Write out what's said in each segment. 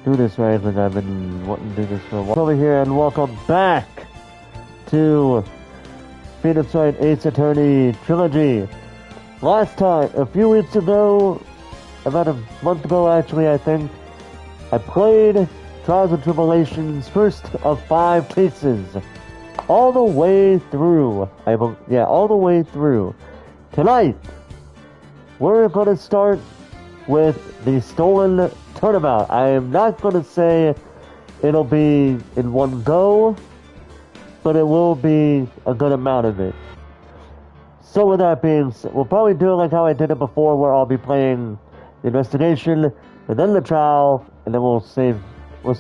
do this right, and I've been wanting to do this for a while. Over here, and welcome back to Phoenix Wright Ace Attorney Trilogy. Last time, a few weeks ago, about a month ago actually, I think, I played Trials and Tribulations, first of 5 cases. All the way through. All the way through. Tonight, we're going to start with the stolen Turnabout. I am not going to say it'll be in one go, but it will be a good amount of it. So with that being said, we'll probably do it like how I did it before, where I'll be playing the investigation and then the trial, and then we'll see what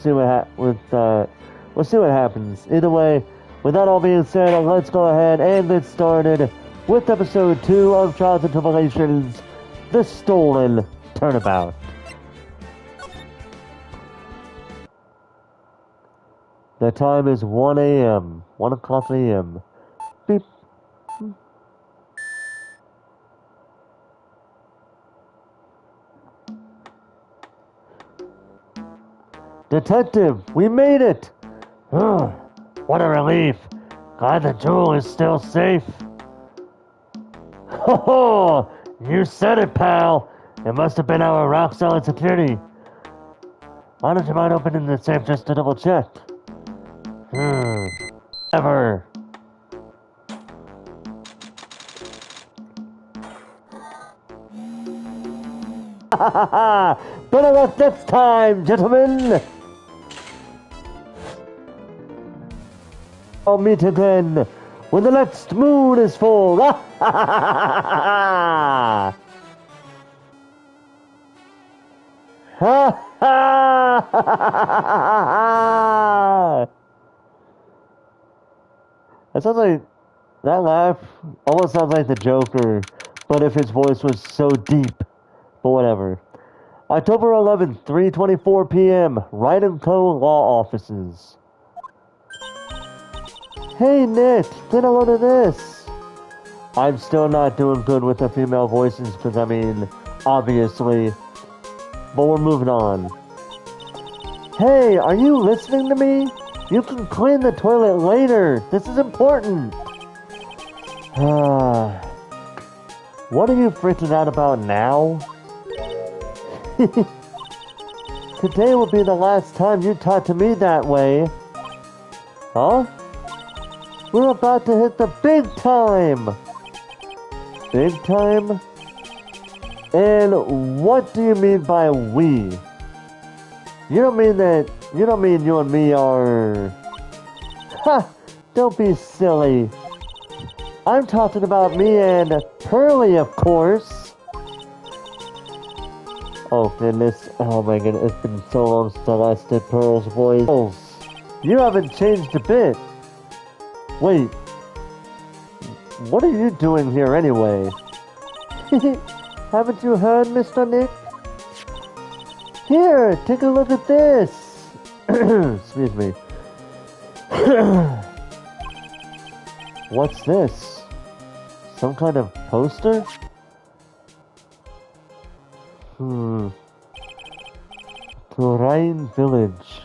happens. Either way, with that all being said, let's go ahead and get started with episode 2 of Trials and Tribulations, the stolen Turnabout. The time is 1 a.m. 1 o'clock a.m. Beep. Detective, we made it! What a relief. Glad the jewel is still safe. Ho ho! You said it, pal. It must have been our rock-solid security. Why don't you mind opening the safe just to double-check? Ever. Ha ha ha! Better luck next time, gentlemen! I'll meet again when the next moon is full. Ha ha ha ha ha ha ha. That sounds like, that laugh almost sounds like the Joker, but if his voice was so deep. But whatever. October 11th, 3:24 p.m. Wright & Co. Law Offices. Hey Nick, get a load of this. I'm still not doing good with the female voices because, I mean, obviously. But we're moving on. Hey, are you listening to me? You can clean the toilet later. This is important. What are you freaking out about now? Today will be the last time you talk to me that way. Huh? We're about to hit the big time! Big time? And what do you mean by we? You don't mean you and me are... Ha! Don't be silly. I'm talking about me and Pearly, of course. Oh goodness, oh my goodness, it's been so long since I last did Pearl's voice. You haven't changed a bit. Wait, what are you doing here anyway? Haven't you heard, Mr. Nick? Here, take a look at this. Excuse me. What's this? Some kind of poster? Terrain Village.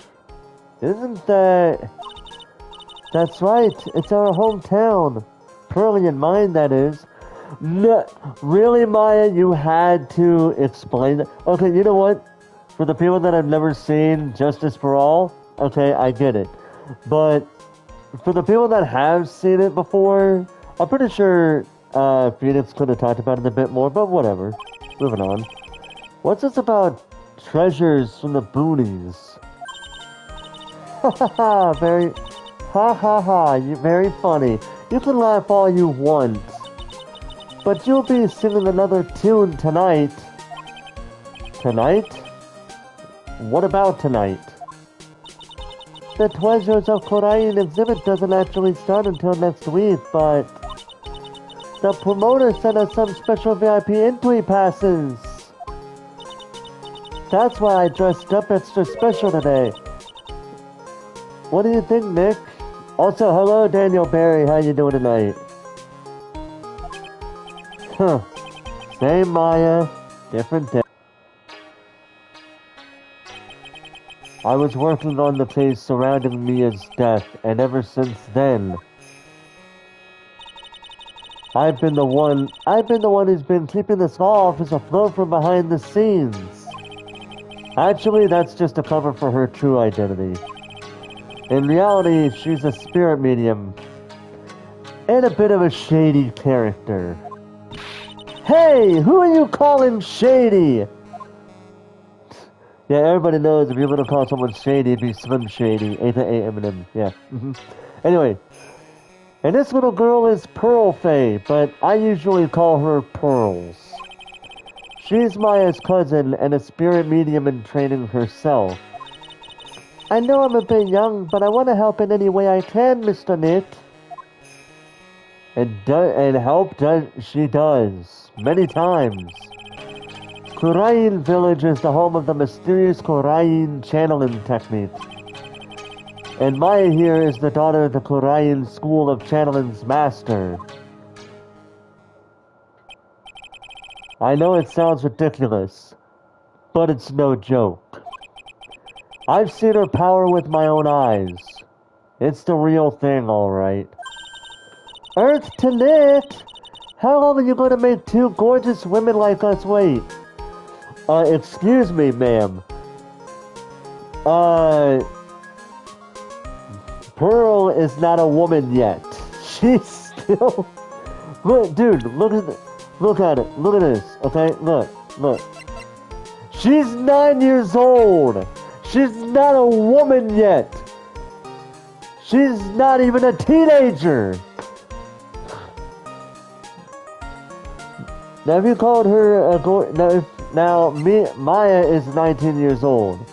Isn't that... That's right, it's our hometown. Pearly and mine, that is. No, really, Maya, you had to explain that. Okay, you know what? For the people that have never seen Justice for All, okay, I get it. But for the people that have seen it before, I'm pretty sure Phoenix could have talked about it a bit more, but whatever. Moving on. What's this about treasures from the boonies? Ha ha ha, very... Ha ha ha, you're very funny. You can laugh all you want. But you'll be singing another tune tonight. Tonight? What about tonight? The Treasures of Korean exhibit doesn't actually start until next week, but... The promoter sent us some special VIP entry passes. That's why I dressed up extra special today. What do you think, Nick? Also, hello, Daniel Barry. How you doing tonight? Huh. Same Maya, different day. I was working on the case surrounding Mia's death, and ever since then, I've been the one who's been keeping this office afloat from behind the scenes. Actually, that's just a cover for her true identity. In reality, she's a spirit medium and a bit of a shady character. Hey, who are you calling shady? Yeah, everybody knows if you're gonna call someone shady, it'd be Slim Shady, aka Eminem. Yeah. Anyway, and this little girl is Pearl Faye, but I usually call her Pearls. She's Maya's cousin and a spirit medium in training herself. I know I'm a bit young, but I want to help in any way I can, Mr. Knit. And help she does, many times. Kurain Village is the home of the mysterious Kurain channeling technique. And Maya here is the daughter of the Kurain School of Channeling's master. I know it sounds ridiculous, but it's no joke. I've seen her power with my own eyes. It's the real thing, alright. Earth to Knit! How long are you going to make two gorgeous women like us wait? Excuse me, ma'am. Pearl is not a woman yet. She's still... Look, dude, look at it. Look at this, okay? Look. She's 9 years old. She's not a woman yet. She's not even a teenager. Now, if you called her Maya is 19 years old.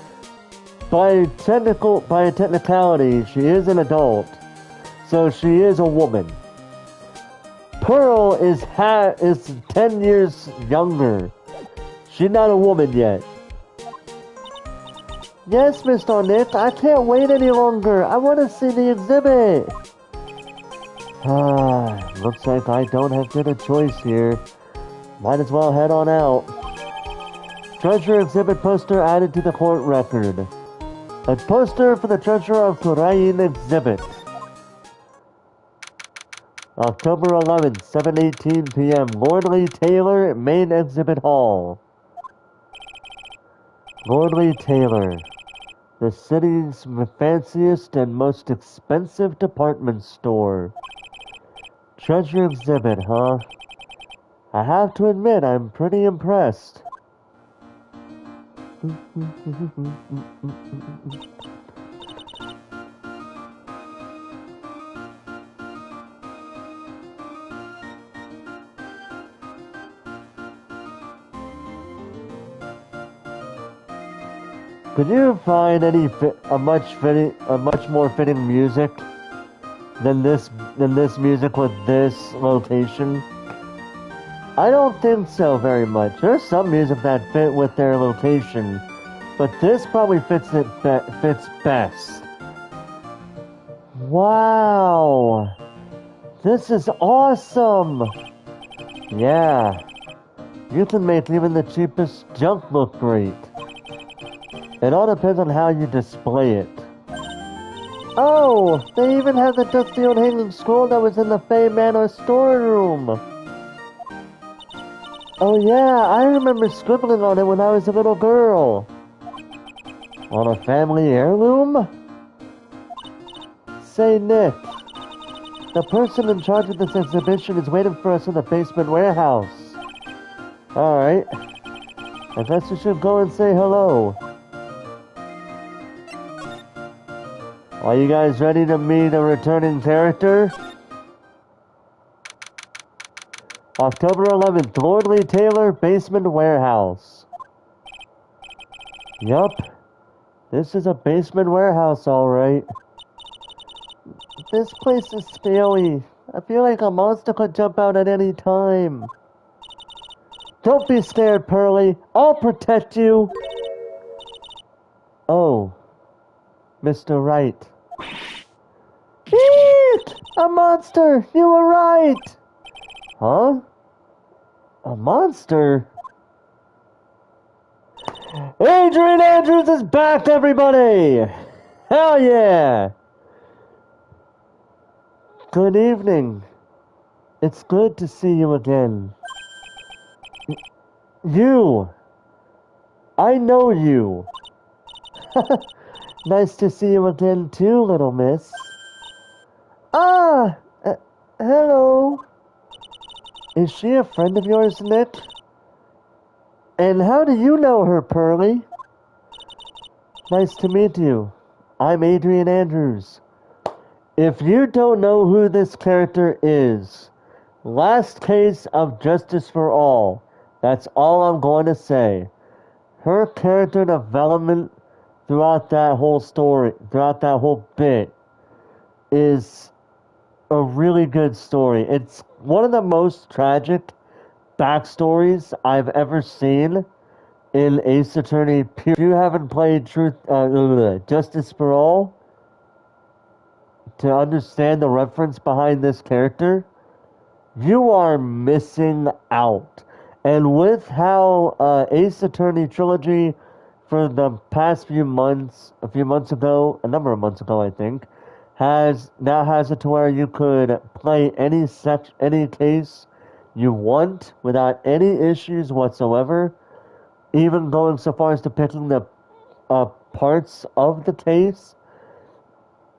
By technicality, she is an adult, so she is a woman. Pearl is 10 years younger. She's not a woman yet. Yes, Mr. Nick, I can't wait any longer. I want to see the exhibit. Looks like I don't have good a choice here. Might as well head on out. Treasure exhibit poster added to the court record. A poster for the Treasure of Kurain exhibit. October 11th, 7:18 p.m. Lordly Taylor, Main Exhibit Hall. Lordly Taylor, the city's fanciest and most expensive department store. Treasure exhibit, huh? I have to admit, I'm pretty impressed. Could you find a much more fitting music than this music with this location? I don't think so very much. There's some music that fit with their location, but this probably fits best. Wow, this is awesome. Yeah, you can make even the cheapest junk look great. It all depends on how you display it. Oh, they even have the dusty old hanging scroll that was in the Fey Manor storeroom. Oh yeah, I remember scribbling on it when I was a little girl. On a family heirloom? Say, Nick, the person in charge of this exhibition is waiting for us in the basement warehouse. Alright, I guess you should go and say hello. Are you guys ready to meet a returning character? October 11th, Lordly Taylor, Basement Warehouse. Yup, this is a basement warehouse, alright. This place is scary. I feel like a monster could jump out at any time. Don't be scared, Pearly. I'll protect you. Oh, Mr. Wright. Eek! A monster! You were right! Huh? A monster? Adrian Andrews is back, everybody! Hell yeah! Good evening. It's good to see you again. You! I know you! Nice to see you again too, little miss. Ah! Hello. Is she a friend of yours, Nick? And how do you know her, Pearly? Nice to meet you. I'm Adrian Andrews. If you don't know who this character is, last case of Justice for All. That's all I'm going to say. Her character development throughout that whole story, throughout that whole bit, is a really good story. It's one of the most tragic backstories I've ever seen in Ace Attorney. If you haven't played Justice for All, to understand the reference behind this character, you are missing out. And with how Ace Attorney Trilogy for the past a number of months ago I think, has it to where you could play any case you want without any issues whatsoever, even going so far as to picking the parts of the case.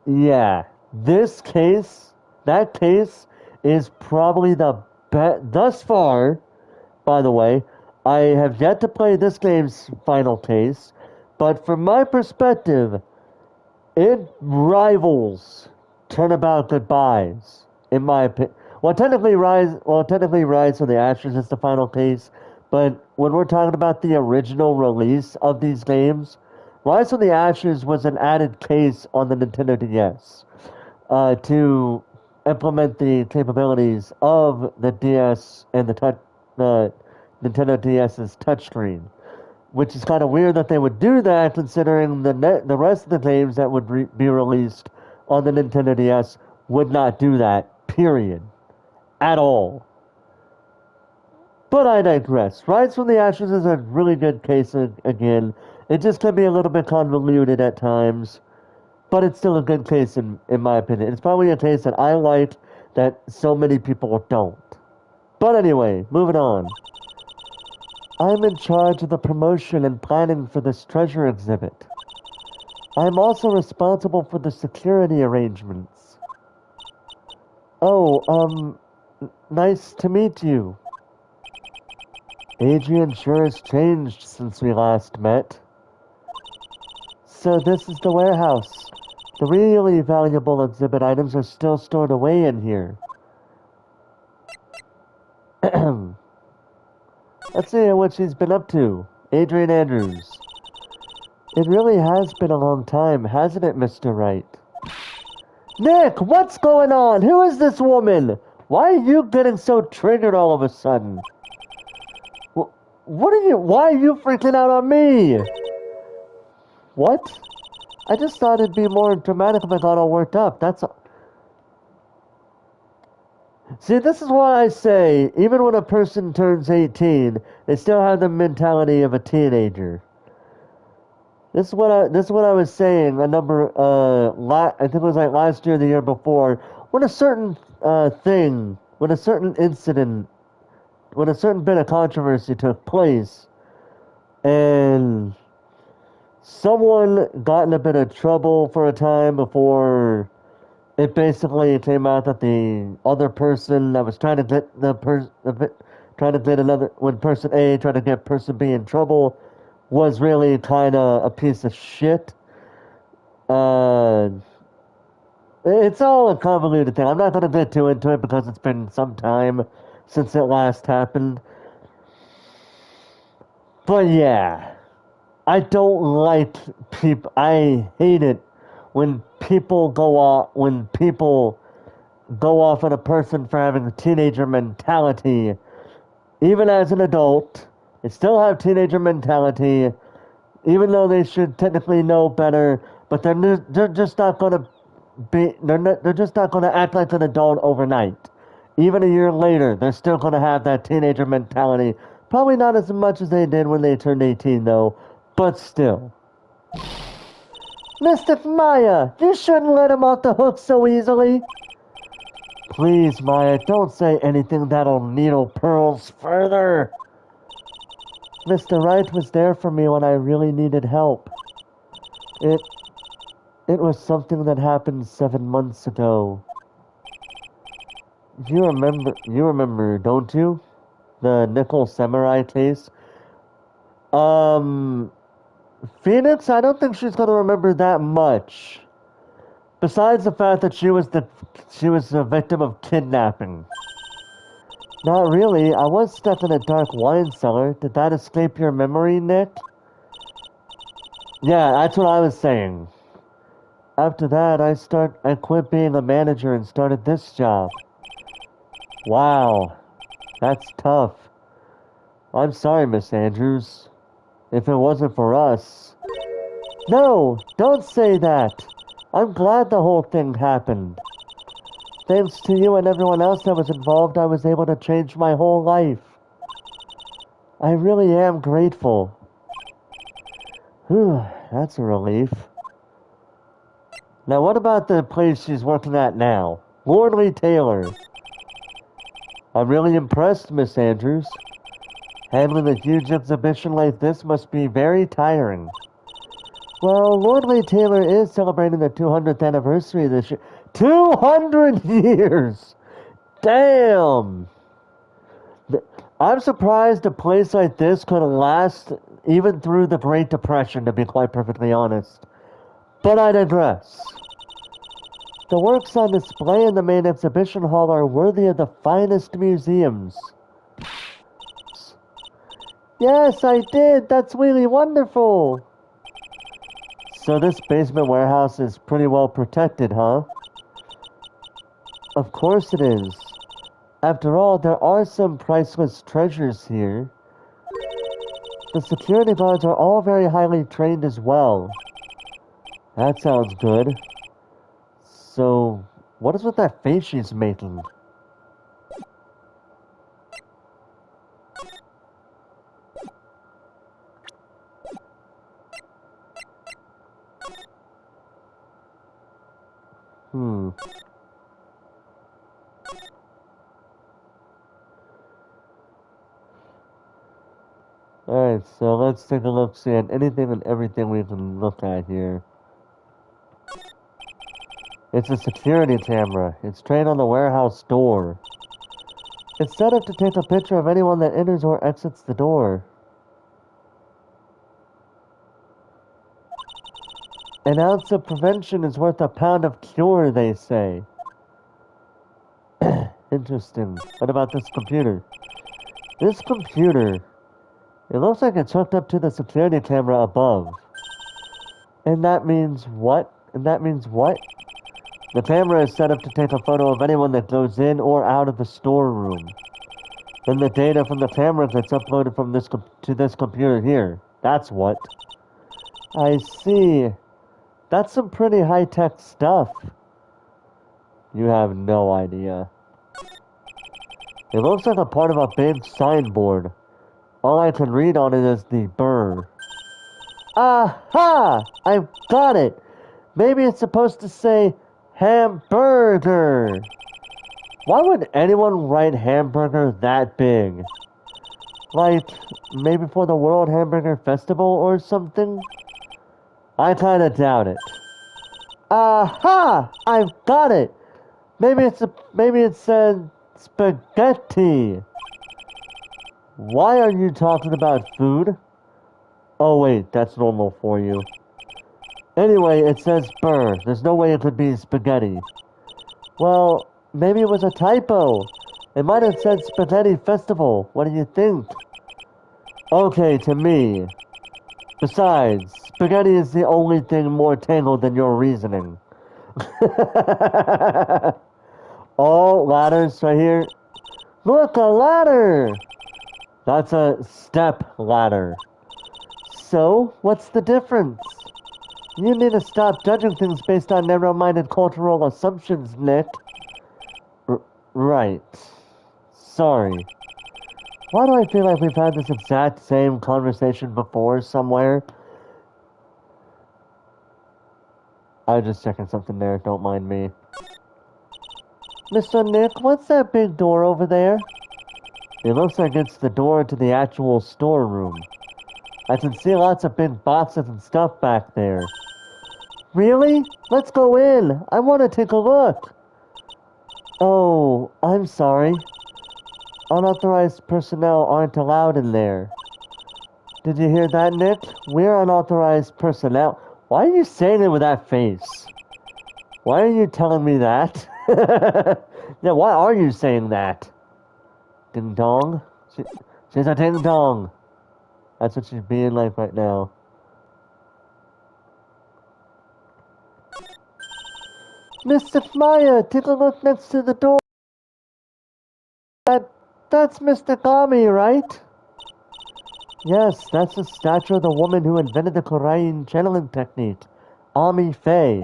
Yeah, that case is probably the best thus far. By the way, I have yet to play this game's final case, but from my perspective, it rivals Turnabout Goodbyes, in my opinion. Technically Rise from the Ashes is the final case, but when we're talking about the original release of these games, Rise from the Ashes was an added case on the Nintendo DS to implement the capabilities of the DS and the Nintendo DS's touchscreen, which is kind of weird that they would do that, considering the rest of the games that would be released on the Nintendo DS would not do that, period, at all. But I digress. Rise from the Ashes is a really good case again. It just can be a little bit convoluted at times, but it's still a good case in my opinion. It's probably a case that I like that so many people don't. But anyway, moving on. I'm in charge of the promotion and planning for this treasure exhibit. I'm also responsible for the security arrangements. Oh, nice to meet you. Adrian sure has changed since we last met. So this is the warehouse. The really valuable exhibit items are still stored away in here. Let's see what she's been up to. Adrian Andrews. It really has been a long time, hasn't it, Mr. Wright? Nick, what's going on? Who is this woman? Why are you getting so triggered all of a sudden? Why are you freaking out on me? What? I just thought it'd be more dramatic if I got all worked up, that's all. See, this is why I say, even when a person turns 18, they still have the mentality of a teenager. This is what I was saying I think it was like last year or the year before, when a certain when a certain incident, when a certain bit of controversy took place, and someone got in a bit of trouble for a time before it basically came out that the other person that was trying to get when person A tried to get person B in trouble was really kind of a piece of shit. It's all a convoluted thing. I'm not going to get too into it because it's been some time since it last happened. But yeah, I don't like people. I hate it when people go off on a person for having a teenager mentality. Even as an adult, they still have teenager mentality, even though they should technically know better. But they're just not going to they're just not going to act like an adult overnight. Even a year later, they're still going to have that teenager mentality. Probably not as much as they did when they turned 18, though. But still. Mr. Maya, you shouldn't let him off the hook so easily. Please, Maya, don't say anything that'll needle Pearls further. Mr. Wright was there for me when I really needed help. It was something that happened 7 months ago. You remember, don't you? The Nickel Samurai case? Phoenix, I don't think she's gonna remember that much. Besides the fact that she was the victim of kidnapping. Not really. I was stuck in a dark wine cellar. Did that escape your memory, Nick? Yeah, that's what I was saying. After that, I quit being a manager and started this job. Wow, that's tough. I'm sorry, Miss Andrews. If it wasn't for us... No, don't say that. I'm glad the whole thing happened. Thanks to you and everyone else that was involved, I was able to change my whole life. I really am grateful. Whew, that's a relief. Now what about the place she's working at now? Lordly Taylor. I'm really impressed, Miss Andrews. Handling a huge exhibition like this must be very tiring. Well, Lordly Taylor is celebrating the 200th anniversary this year. 200 years! Damn! I'm surprised a place like this could last even through the Great Depression, to be quite perfectly honest. But I digress. The works on display in the main exhibition hall are worthy of the finest museums. Yes, I did! That's really wonderful! So this basement warehouse is pretty well protected, huh? Of course it is. After all, there are some priceless treasures here. The security guards are all very highly trained as well. That sounds good. So, what is with that face she's making? Alright, so let's take a look, see at anything and everything we can look at here. It's a security camera. It's trained on the warehouse door. It's set up to take a picture of anyone that enters or exits the door. An ounce of prevention is worth a pound of cure, they say. Interesting. What about this computer? This computer... It looks like it's hooked up to the security camera above. And that means what? The camera is set up to take a photo of anyone that goes in or out of the storeroom. Then the data from the camera gets uploaded from to this computer here. That's what. I see. That's some pretty high-tech stuff. You have no idea. It looks like a part of a big signboard. All I can read on it is the burr. Aha! I've got it! Maybe it's supposed to say hamburger. Why would anyone write hamburger that big? Like, maybe for the World Hamburger Festival or something? I kinda doubt it. Aha! I've got it! Maybe it said spaghetti. Why are you talking about food? Oh wait, that's normal for you. Anyway, it says burr. There's no way it could be spaghetti. Well, maybe it was a typo. It might have said Spaghetti Festival. What do you think? Okay, to me. Besides, spaghetti is the only thing more tangled than your reasoning. Oh, ladders right here. Look, a ladder! That's a step ladder. So, what's the difference? You need to stop judging things based on narrow-minded cultural assumptions, Nick. Right. Sorry. Why do I feel like we've had this exact same conversation before somewhere? I was just checking something there, don't mind me. Mr. Nick, what's that big door over there? It looks like it's the door to the actual storeroom. I can see lots of big boxes and stuff back there. Really? Let's go in. I want to take a look. Oh, I'm sorry. Unauthorized personnel aren't allowed in there. Did you hear that, Nick? We're unauthorized personnel. Why are you saying it with that face? Why are you telling me that? Yeah, why are you saying that? Ding dong? She's a ding dong. That's what she's being like right now. Mr. Maya, take a look next to the door. That's Mr. Gami, right? Yes, that's the statue of the woman who invented the Korean channeling technique, Ami Faye.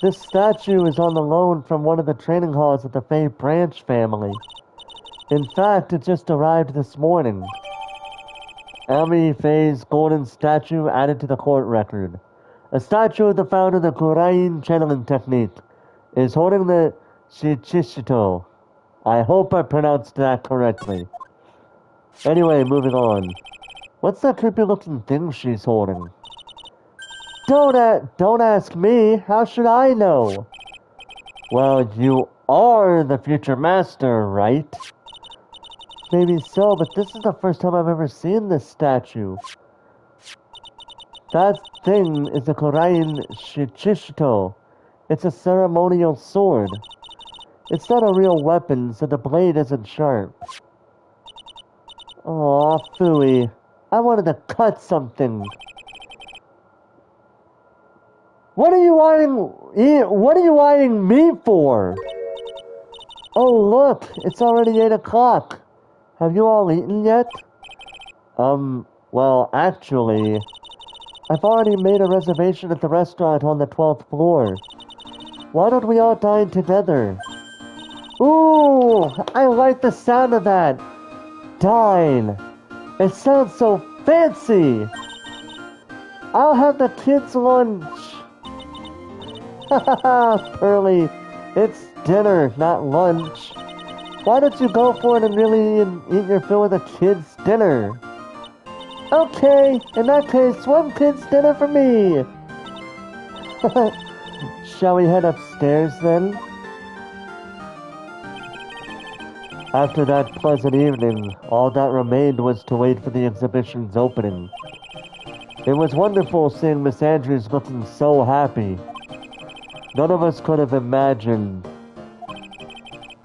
This statue is on the loan from one of the training halls of the Faye Branch family. In fact, it just arrived this morning. Ami Faye's golden statue added to the court record. A statue of the founder of the Korean channeling technique is holding the Shichishito. I hope I pronounced that correctly. Anyway, moving on. What's that creepy looking thing she's holding? Don't ask me. How should I know? Well, you are the future master, right? Maybe so, but this is the first time I've ever seen this statue. That thing is a Korean Shichishito. It's a ceremonial sword. It's not a real weapon, so the blade isn't sharp. Aw, phooey. I wanted to cut something. What are you eyeing me for? Oh, look, it's already 8 o'clock. Have you all eaten yet? Well, actually, I've already made a reservation at the restaurant on the 12th floor. Why don't we all dine together? Ooh, I like the sound of that. Dine. It sounds so fancy. I'll have the kids' lunch. Haha, Pearly. It's dinner, not lunch. Why don't you go for it and really eat your fill with the kids' dinner? Okay, in that case, one kid's dinner for me. Shall we head upstairs then? After that pleasant evening, all that remained was to wait for the exhibition's opening. It was wonderful seeing Miss Andrews looking so happy. None of us could have imagined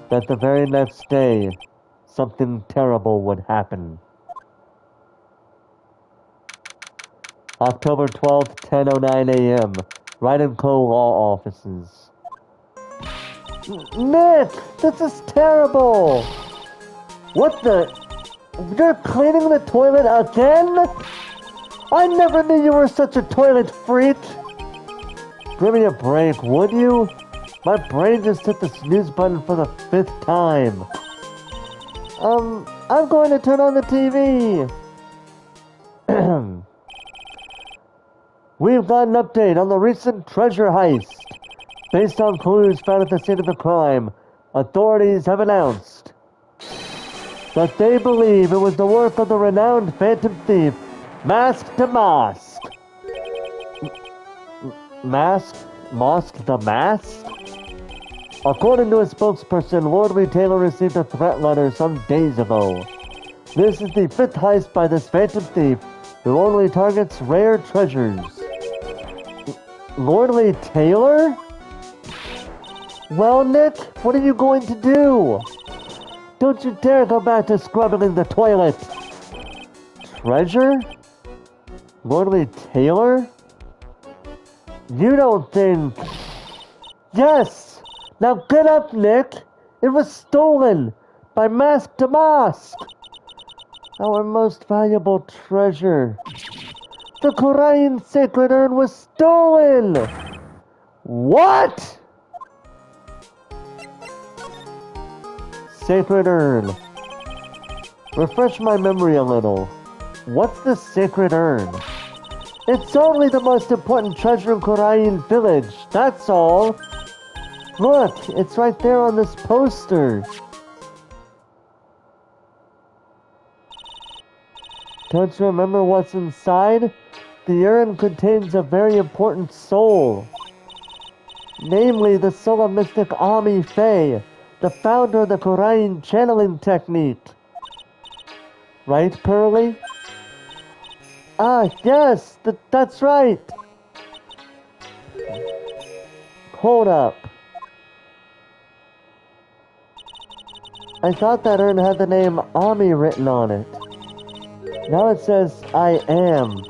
that the very next day, something terrible would happen. October 12th, 10:09 a.m. Wright & Co. Law Offices. Nick! This is terrible! What the? You're cleaning the toilet again? I never knew you were such a toilet freak! Give me a break, would you? My brain just hit the snooze button for the 5th time. I'm going to turn on the TV. We've got an update on the recent treasure heist. Based on clues found at the scene of the crime, authorities have announced that they believe it was the work of the renowned phantom thief, Mask to Mask. Mask the Mask? According to a spokesperson, Lord Retailer received a threat letter some days ago. This is the 5th heist by this phantom thief, who only targets rare treasures. Lordly Taylor? Well, Nick, what are you going to do? Don't you dare go back to scrubbing the toilet. Treasure? Lordly Taylor? You don't think... Yes! Now get up, Nick! It was stolen! By Mask to Mask! Our most valuable treasure. The Korean sacred urn was stolen! What? Sacred urn. Refresh my memory a little. What's the sacred urn? It's only the most important treasure in Korean village, that's all. Look, it's right there on this poster. Don't you remember what's inside? The urn contains a very important soul. Namely, the soul of Mystic Ami Faye, the founder of the Korean channeling technique. Right, Pearly? Ah, yes, that's right. Hold up. I thought that urn had the name Ami written on it. Now it says, I am.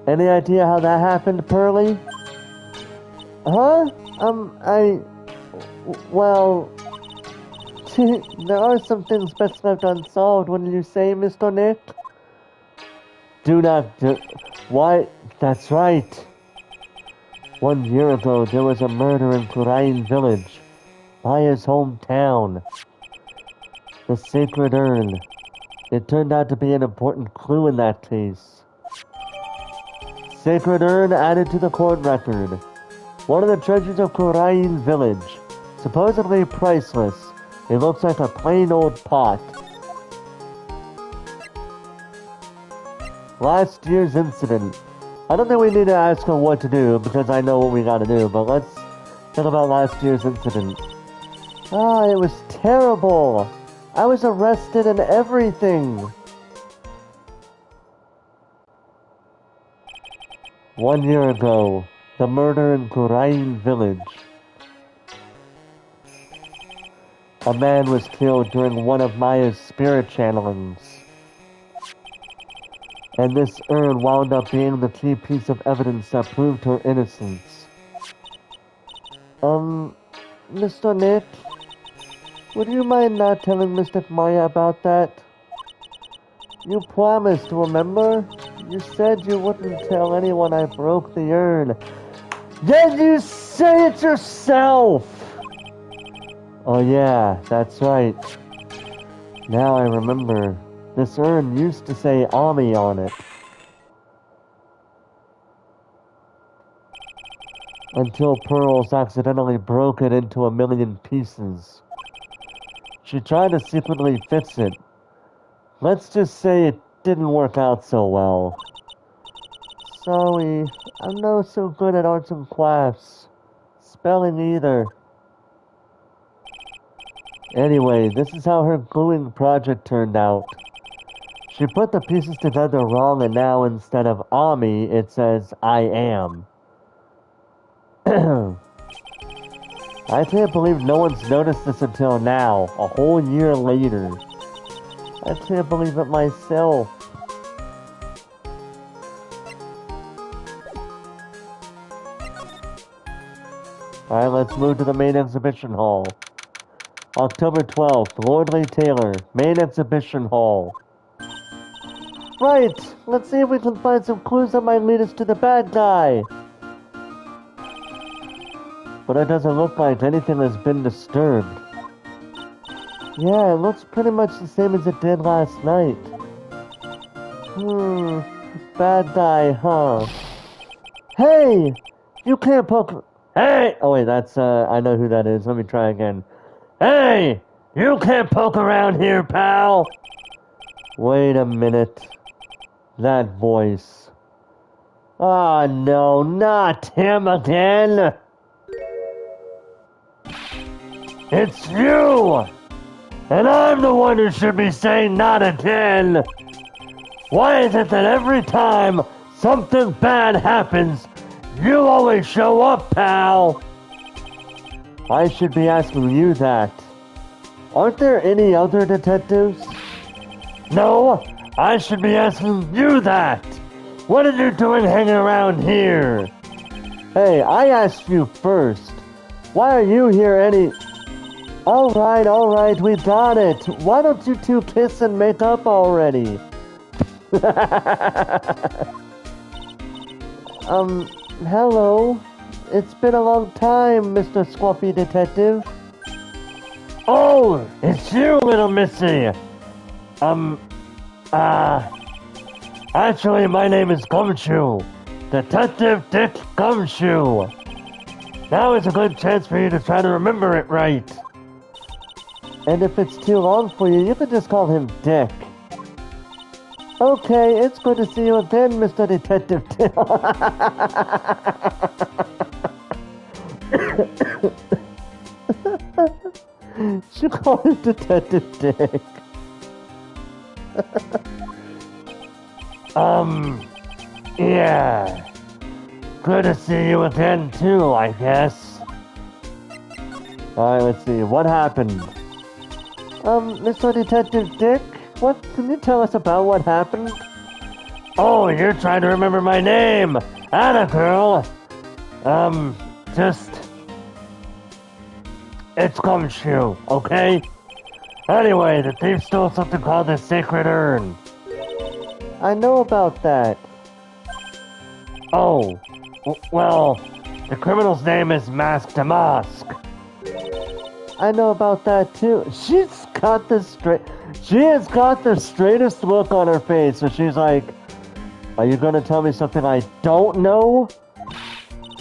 Any idea how that happened, Pearly? Huh? Well, there are some things best left unsolved, wouldn't you say, Mr. Nick? Why? That's right. 1 year ago, there was a murder in Korean village, Maya's hometown. The sacred urn. It turned out to be an important clue in that case. Sacred urn added to the court record. One of the treasures of Korean village. Supposedly priceless. It looks like a plain old pot. Last year's incident. I don't think we need to ask her what to do because I know what we gotta do, but let's talk about last year's incident. It was terrible. I was arrested and everything. 1 year ago, the murder in Korean village. A man was killed during one of Maya's spirit channelings. And this urn wound up being the key piece of evidence that proved her innocence. Mr. Nick? Would you mind not telling Mystic Maya about that? You promised, remember? You said you wouldn't tell anyone I broke the urn. Then you say it yourself! Oh yeah, that's right. Now I remember. This urn used to say Ami on it. Until Pearls accidentally broke it into 1,000,000 pieces. She tried to secretly fix it. Let's just say it didn't work out so well. Sorry, I'm not so good at arts and crafts. Spelling either. Anyway, this is how her gluing project turned out. She put the pieces together wrong and now instead of Ami, it says I am. I can't believe no one's noticed this until now, a whole year later. I can't believe it myself. Alright, let's move to the main exhibition hall. October 12th, Lordly Taylor, main exhibition hall. Right, let's see if we can find some clues that might lead us to the bad guy. But it doesn't look like anything has been disturbed. Yeah, it looks pretty much the same as it did last night. Bad guy, huh? Hey! You can't poke... Hey! Oh wait, that's, I know who that is. Let me try again. Hey! You can't poke around here, pal! Wait a minute. That voice. Oh no, not him again! It's you! And I'm the one who should be saying not again! Why is it that every time something bad happens, you always show up, pal? I should be asking you that. Aren't there any other detectives? No, I should be asking you that. What are you doing hanging around here? Hey, I asked you first. Why are you here Alright, we got it. Why don't you two kiss and make up already? Hello. It's been a long time, Mr. Scruffy Detective. Oh, it's you, little missy. Actually, my name is Gumshoe. Detective Dick Gumshoe. Now is a good chance for you to try to remember it right. And if it's too long for you, you can just call him Dick. Okay, it's good to see you again, Mr. Detective Dick. She called him Detective Dick. Yeah. Good to see you again, too, I guess. Alright, let's see. What happened? Mr. Detective Dick, what can you tell us about what happened? Oh, you're trying to remember my name! Anna girl! It's Gumshoe, okay? Anyway, the thief stole something called the Sacred Urn. I know about that. Oh, well, the criminal's name is Mask to Mask. I know about that too. She has got the straightest look on her face, so she's like, are you gonna tell me something I don't know?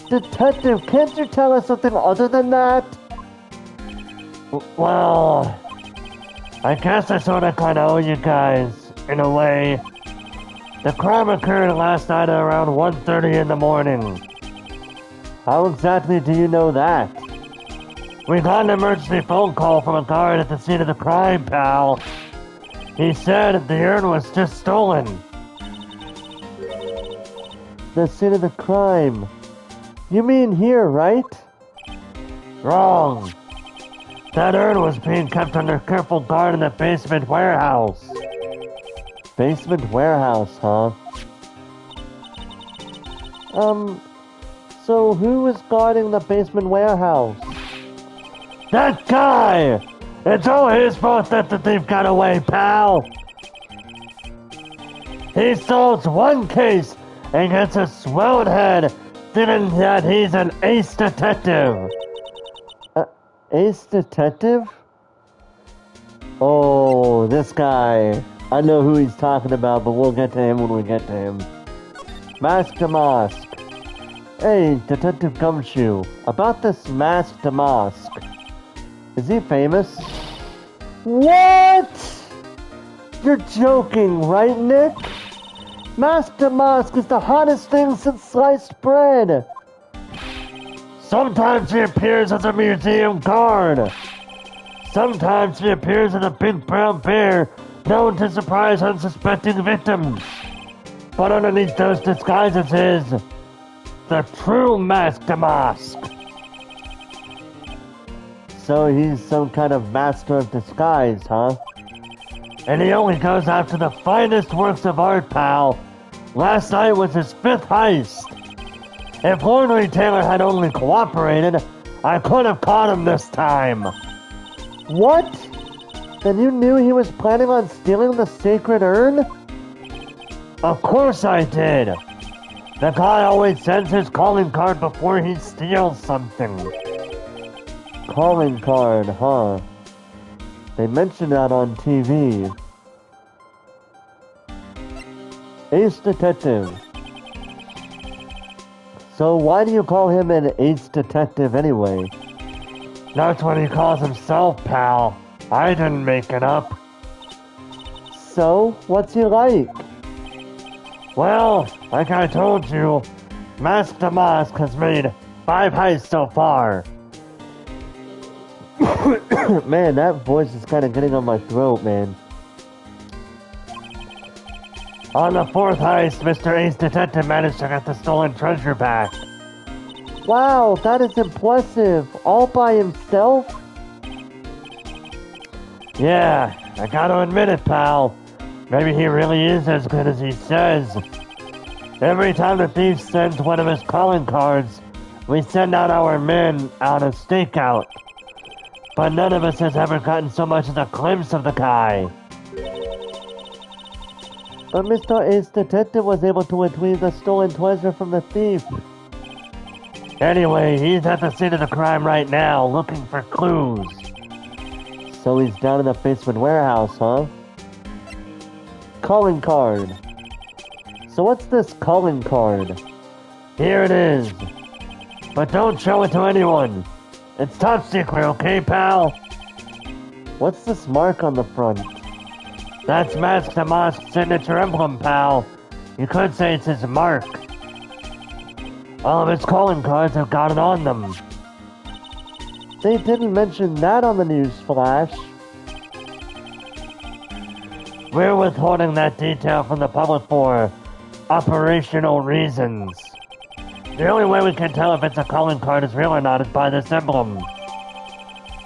Detective, can't you tell us something other than that? Well, I guess I sorta kinda owe you guys, in a way. The crime occurred last night at around 1:30 in the morning. How exactly do you know that? We got an emergency phone call from a guard at the scene of the crime, pal. He said the urn was just stolen. The scene of the crime? You mean here, right? Wrong. That urn was being kept under careful guard in the basement warehouse. Basement warehouse, huh? So who was guarding the basement warehouse? That guy! It's all his fault that the thief got away, pal! He solves one case and gets a swelled head thinking that he's an ace detective. Ace detective? Oh, this guy. I know who he's talking about, but we'll get to him when we get to him. Mask to Mask. Hey, Detective Gumshoe. About this Mask to Mask. Is he famous? What? You're joking, right, Nick? Mask to Mask is the hottest thing since sliced bread. Sometimes he appears as a museum guard. Sometimes he appears as a big brown bear known to surprise unsuspecting victims. But underneath those disguises is the true Mask to Mask. So he's some kind of master of disguise, huh? And he only goes after the finest works of art, pal. Last night was his 5th heist. If Ornery Taylor had only cooperated, I could have caught him this time. What? Then you knew he was planning on stealing the Sacred Urn? Of course I did. The guy always sends his calling card before he steals something. Calling card, huh? They mentioned that on TV. Ace Detective. So why do you call him an Ace Detective anyway? That's what he calls himself, pal. I didn't make it up. So, what's he like? Well, like I told you, Mask to Mask has made 5 heists so far. Man, that voice is kind of getting on my throat, man. On the 4th heist, Mr. Ace Detective managed to get the stolen treasure back. Wow, that is impressive. All by himself? Yeah, I gotta admit it, pal. Maybe he really is as good as he says. Every time the thief sends one of his calling cards, we send out our men on a stakeout. But none of us has ever gotten so much as a glimpse of the guy. But Mr. Ace Detective was able to retrieve the stolen treasure from the thief. Anyway, he's at the scene of the crime right now, looking for clues. So he's down in the basement warehouse, huh? Calling card. So what's this calling card? Here it is. But don't show it to anyone. It's top secret, okay, pal? What's this mark on the front? That's Mask the Mosk's signature emblem, pal. You could say it's his mark. All of his calling cards have got it on them. They didn't mention that on the news flash. We're withholding that detail from the public for operational reasons. The only way we can tell if it's a calling card is real or not is by this emblem.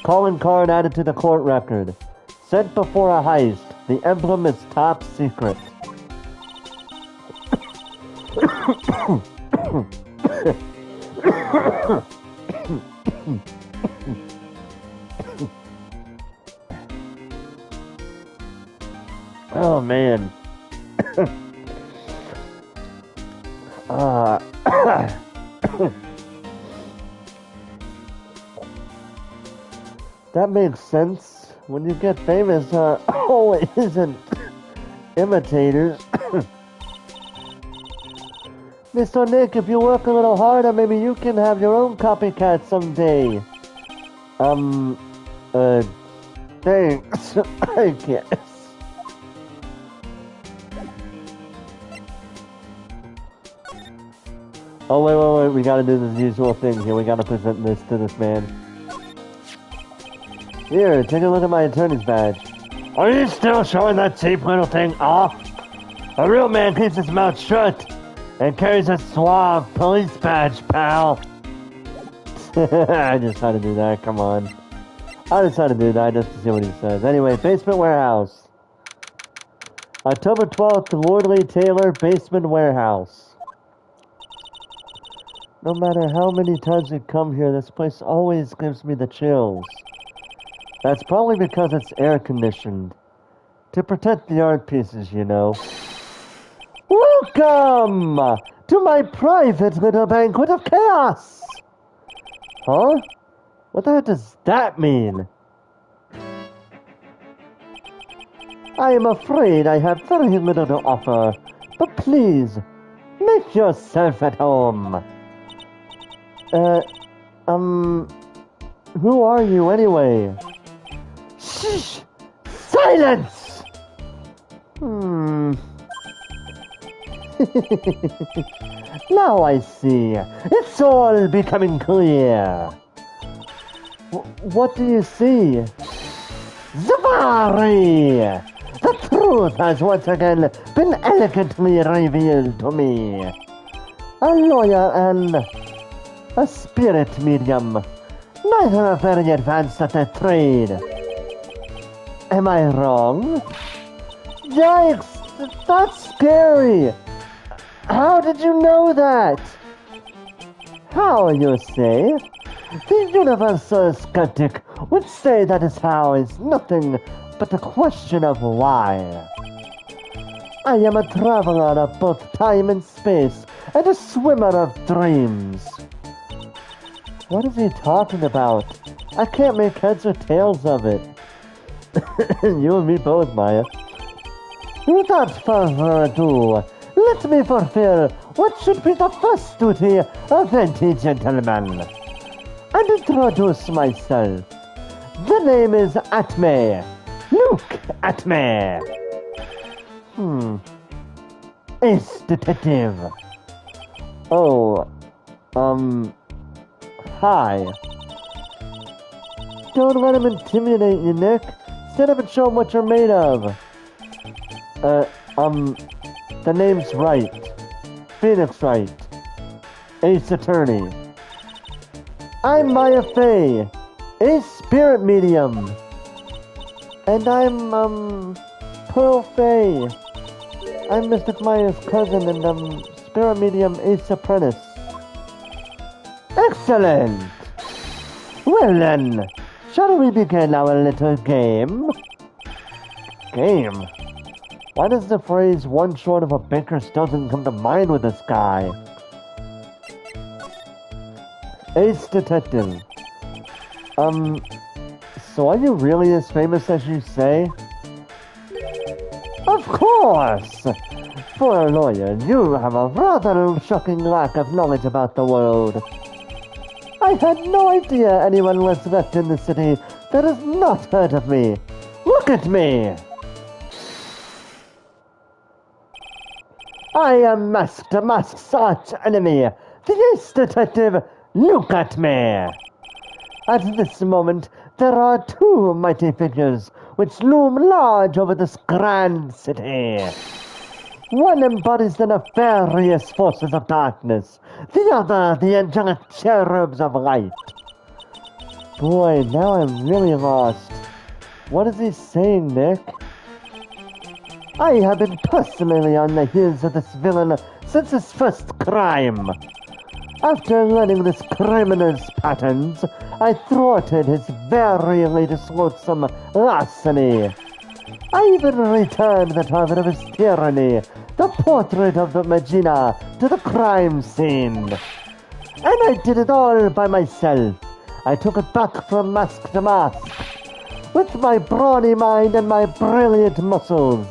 Calling card added to the court record. Sent before a heist. The emblem is top secret. Oh man. That makes sense. When you get famous, always isn't imitators. Mr. Nick, if you work a little harder, maybe you can have your own copycat someday. Thanks, I guess. Oh, wait, we gotta do the usual thing here. We gotta present this to this man. Here, take a look at my attorney's badge. Are you still showing that cheap little thing off? A real man keeps his mouth shut and carries a suave police badge, pal. I just had to do that, come on. I just had to do that just to see what he says. Anyway, Basement Warehouse. October 12th, Lordley Taylor, Basement Warehouse. No matter how many times we come here, this place always gives me the chills. That's probably because it's air-conditioned. To protect the art pieces, you know. Welcome to my private little banquet of chaos! Huh? What the heck does that mean? I am afraid I have very little to offer, but please, make yourself at home. Who are you anyway? Shh! Silence! Now I see. It's all becoming clear. What do you see? Zavari! The truth has once again been elegantly revealed to me. A lawyer and a spirit medium. Neither are very advanced at their trade. Am I wrong? Yikes! That's scary! How did you know that? How, you say? The universal skeptic would say that his how is nothing but a question of why. I am a traveler of both time and space, and a swimmer of dreams. What is he talking about? I can't make heads or tails of it. You and me both, Maya. Without further ado, let me fulfill what should be the first duty of any gentleman, and introduce myself. The name is Atme. Look at me. Ace Detective. Oh, hi. Don't let him intimidate you, Nick. Stand up and show him what you're made of. The name's Wright. Phoenix Wright. Ace Attorney. I'm Maya Fey, a spirit medium. And I'm, Pearl Fey. I'm Mystic Maya's cousin and, spirit medium Ace Apprentice. Excellent! Well then, shall we begin our little game? Game? Why does the phrase one short of a baker's dozen come to mind with this guy? Ace Detective. So are you really as famous as you say? Of course! For a lawyer, you have a rather shocking lack of knowledge about the world. I had no idea anyone was left in the city that has not heard of me. Look at me! I am Master Mask's arch enemy, the ace detective. Look at me! At this moment, there are two mighty figures which loom large over this grand city. One embodies the nefarious forces of darkness, the other the angelic cherubs of light. Boy, now I'm really lost. What is he saying, Nick? I have been personally on the heels of this villain since his first crime. After learning this criminal's patterns, I thwarted his very latest loathsome larceny. I even returned the target of his tyranny, the portrait of the Magina, to the crime scene. And I did it all by myself. I took it back from mask to mask, with my brawny mind and my brilliant muscles.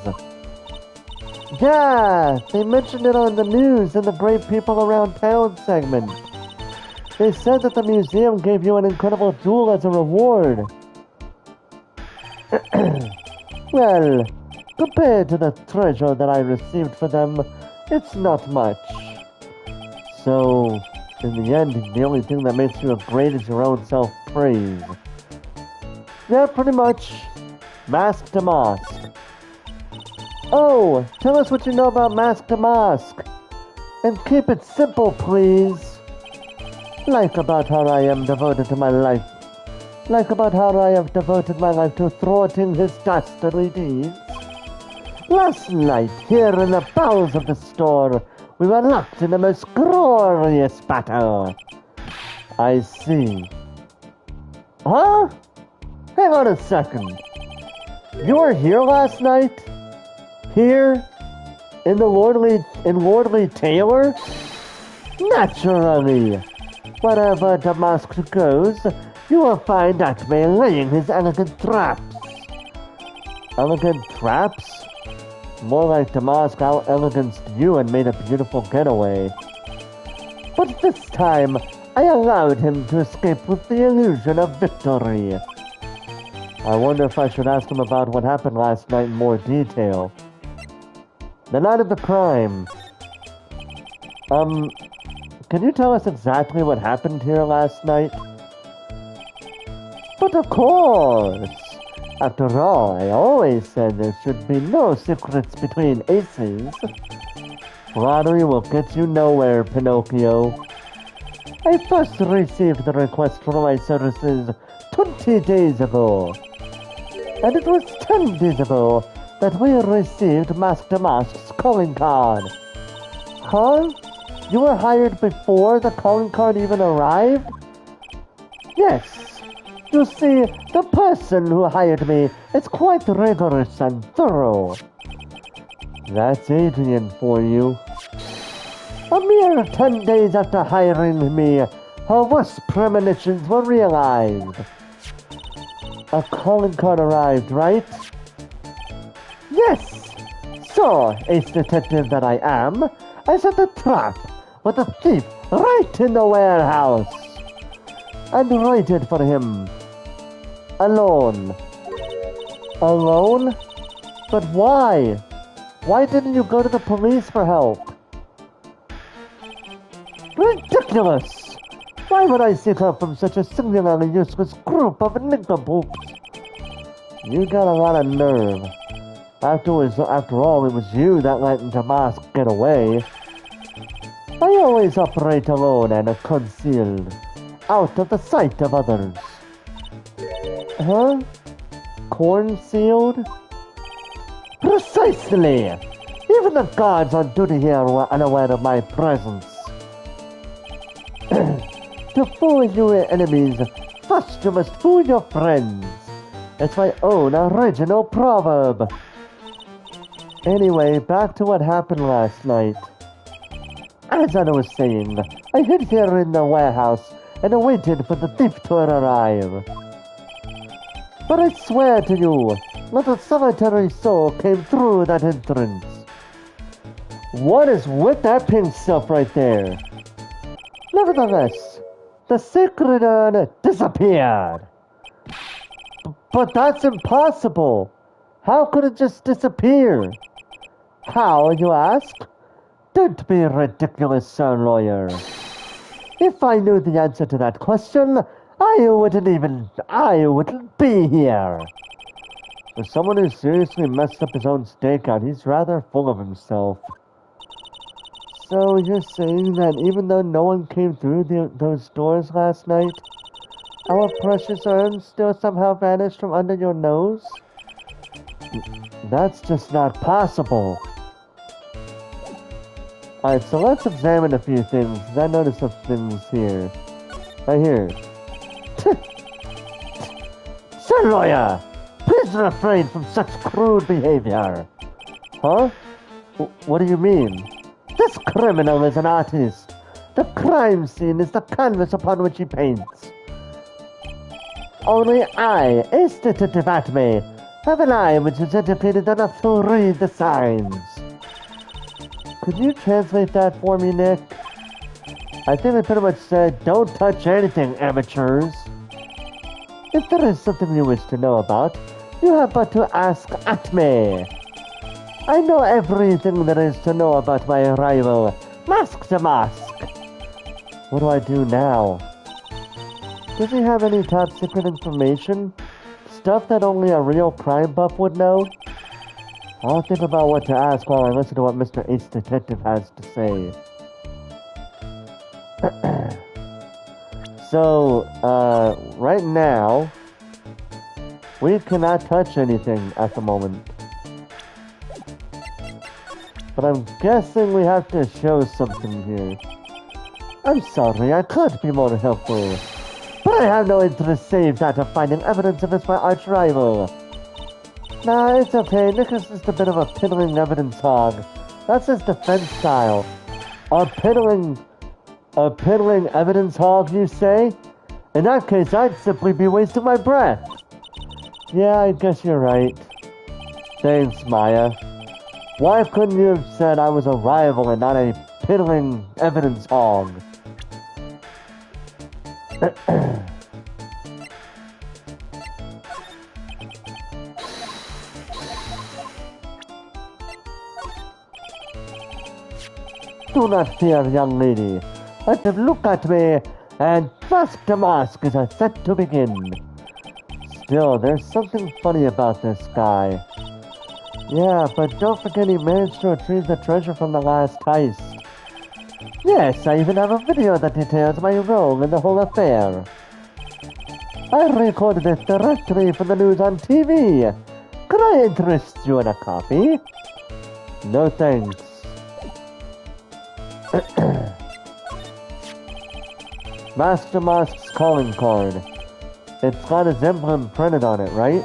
Yeah, they mentioned it on the news in the Great People Around Town segment. They said that the museum gave you an incredible jewel as a reward. Well, compared to the treasure that I received for them, it's not much. So, in the end, the only thing that makes you great is your own self-praise. Yeah, pretty much. Mask to mask. Oh, tell us what you know about Mask to Mask. And keep it simple, please. Like about how I am devoted to my life. Like about how I have devoted my life to thwarting his dastardly deeds. Last night, here in the bowels of the store, we were locked in a most glorious battle. I see. Huh? Hang on a second. You were here last night? Here? In Lordly Taylor? Naturally. Wherever Damask goes, you will find Acme laying his elegant traps. Elegant traps? More like Damask out-eleganced you and made a beautiful getaway. But this time, I allowed him to escape with the illusion of victory. I wonder if I should ask him about what happened last night in more detail. The night of the crime. Can you tell us exactly what happened here last night? But of course! After all, I always said there should be no secrets between aces. Flattery will get you nowhere, Pinocchio. I first received the request for my services 20 days ago. And it was 10 days ago that we received Mask to Mask's calling card. Huh? You were hired before the calling card even arrived? Yes. You see, the person who hired me is quite rigorous and thorough. That's Adrian for you. A mere 10 days after hiring me, her worst premonitions were realized. A calling card arrived, right? Yes! So, ace detective that I am, I set a trap with a thief right in the warehouse. And waited for him. Alone. Alone? But why? Why didn't you go to the police for help? Ridiculous! Why would I seek help from such a singularly useless group of nincompoops? You got a lot of nerve. After all, it was you that let Damask get away. I always operate alone and concealed, out of the sight of others. Huh? Corn-sealed? Precisely! Even the guards on duty here were unaware of my presence. To fool your enemies, first you must fool your friends. It's my own original proverb. Anyway, back to what happened last night. As I was saying, I hid here in the warehouse and waited for the thief to arrive. But I swear to you, not a solitary soul came through that entrance. What is with that pink stuff right there? Nevertheless, the sacred urn disappeared. But that's impossible. How could it just disappear? How, you ask? Don't be ridiculous, Sir Lawyer. If I knew the answer to that question, I wouldn't be here. For someone who seriously messed up his own stakeout, he's rather full of himself. So you're saying that even though no one came through those doors last night, our precious urn still somehow vanished from under your nose? That's just not possible. Alright, so let's examine a few things. I noticed some things here. Right here. Sir Lawyer! Please refrain from such crude behavior. Huh? What do you mean? This criminal is an artist. The crime scene is the canvas upon which he paints. Only I, Ace Detective Atme, have an eye which is educated enough to read the signs. Could you translate that for me, Nick? I think they pretty much said, don't touch anything, amateurs. If there is something you wish to know about, you have but to ask Atme. I know everything there is to know about my rival, Mask to Mask. What do I do now? Does he have any top secret information? Stuff that only a real crime buff would know? I'll think about what to ask while I listen to what Mr. Ace Detective has to say. So, right now, we cannot touch anything at the moment. But I'm guessing we have to show something here. I'm sorry, I can't be more helpful. But I have no interest save that of finding evidence of this my arch rival. Nah, it's okay. Nick is just a bit of a piddling evidence hog. That's his defense style. A piddling evidence hog, you say? In that case, I'd simply be wasting my breath. Yeah, I guess you're right. Thanks, Maya. Why couldn't you have said I was a rival and not a piddling evidence hog? Do not fear, young lady. Let them look at me, and Mask to Mask is set to begin. Still, there's something funny about this guy. Yeah, but don't forget he managed to retrieve the treasure from the last heist. Yes, I even have a video that details my role in the whole affair. I recorded it directly for the news on TV. Could I interest you in a copy? No thanks. Mask to Mask's calling card. It's got his emblem printed on it, right?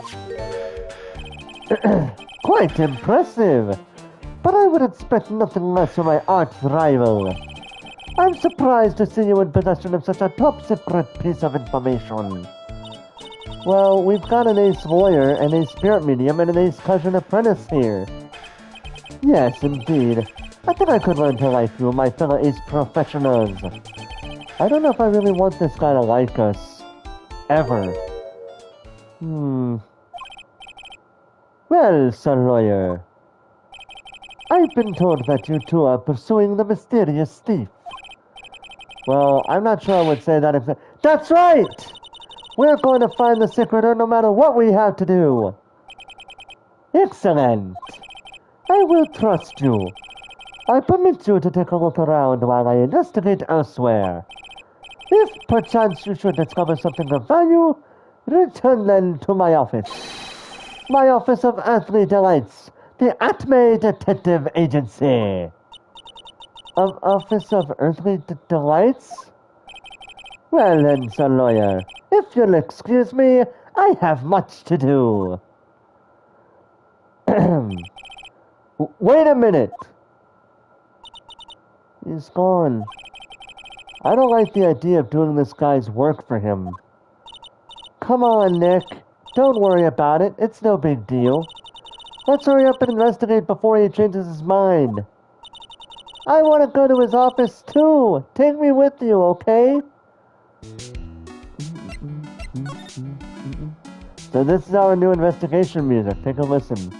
Quite impressive! But I would expect nothing less from my arch rival. I'm surprised to see you in possession of such a top-secret piece of information. Well, we've got an ace lawyer, an ace spirit medium, and an ace cousin apprentice here. Yes, indeed. I think I could learn to like you, my fellow ace professionals. I don't know if I really want this guy to like us. Ever. Well, Sir Lawyer, I've been told that you two are pursuing the mysterious thief. Well, I'm not sure I would say that if... That's right! We're going to find the secret no matter what we have to do. Excellent. I will trust you. I permit you to take a look around while I investigate elsewhere. If perchance you should discover something of value, return then to my office. My Office of Earthly Delights, the Atme Detective Agency. Office of Earthly Delights? Well then, Sir Lawyer, if you'll excuse me, I have much to do. Wait a minute. He's gone. I don't like the idea of doing this guy's work for him. Come on, Nick. Don't worry about it. It's no big deal. Let's hurry up and investigate before he changes his mind. I want to go to his office too. Take me with you, okay? So this is our new investigation music. Take a listen.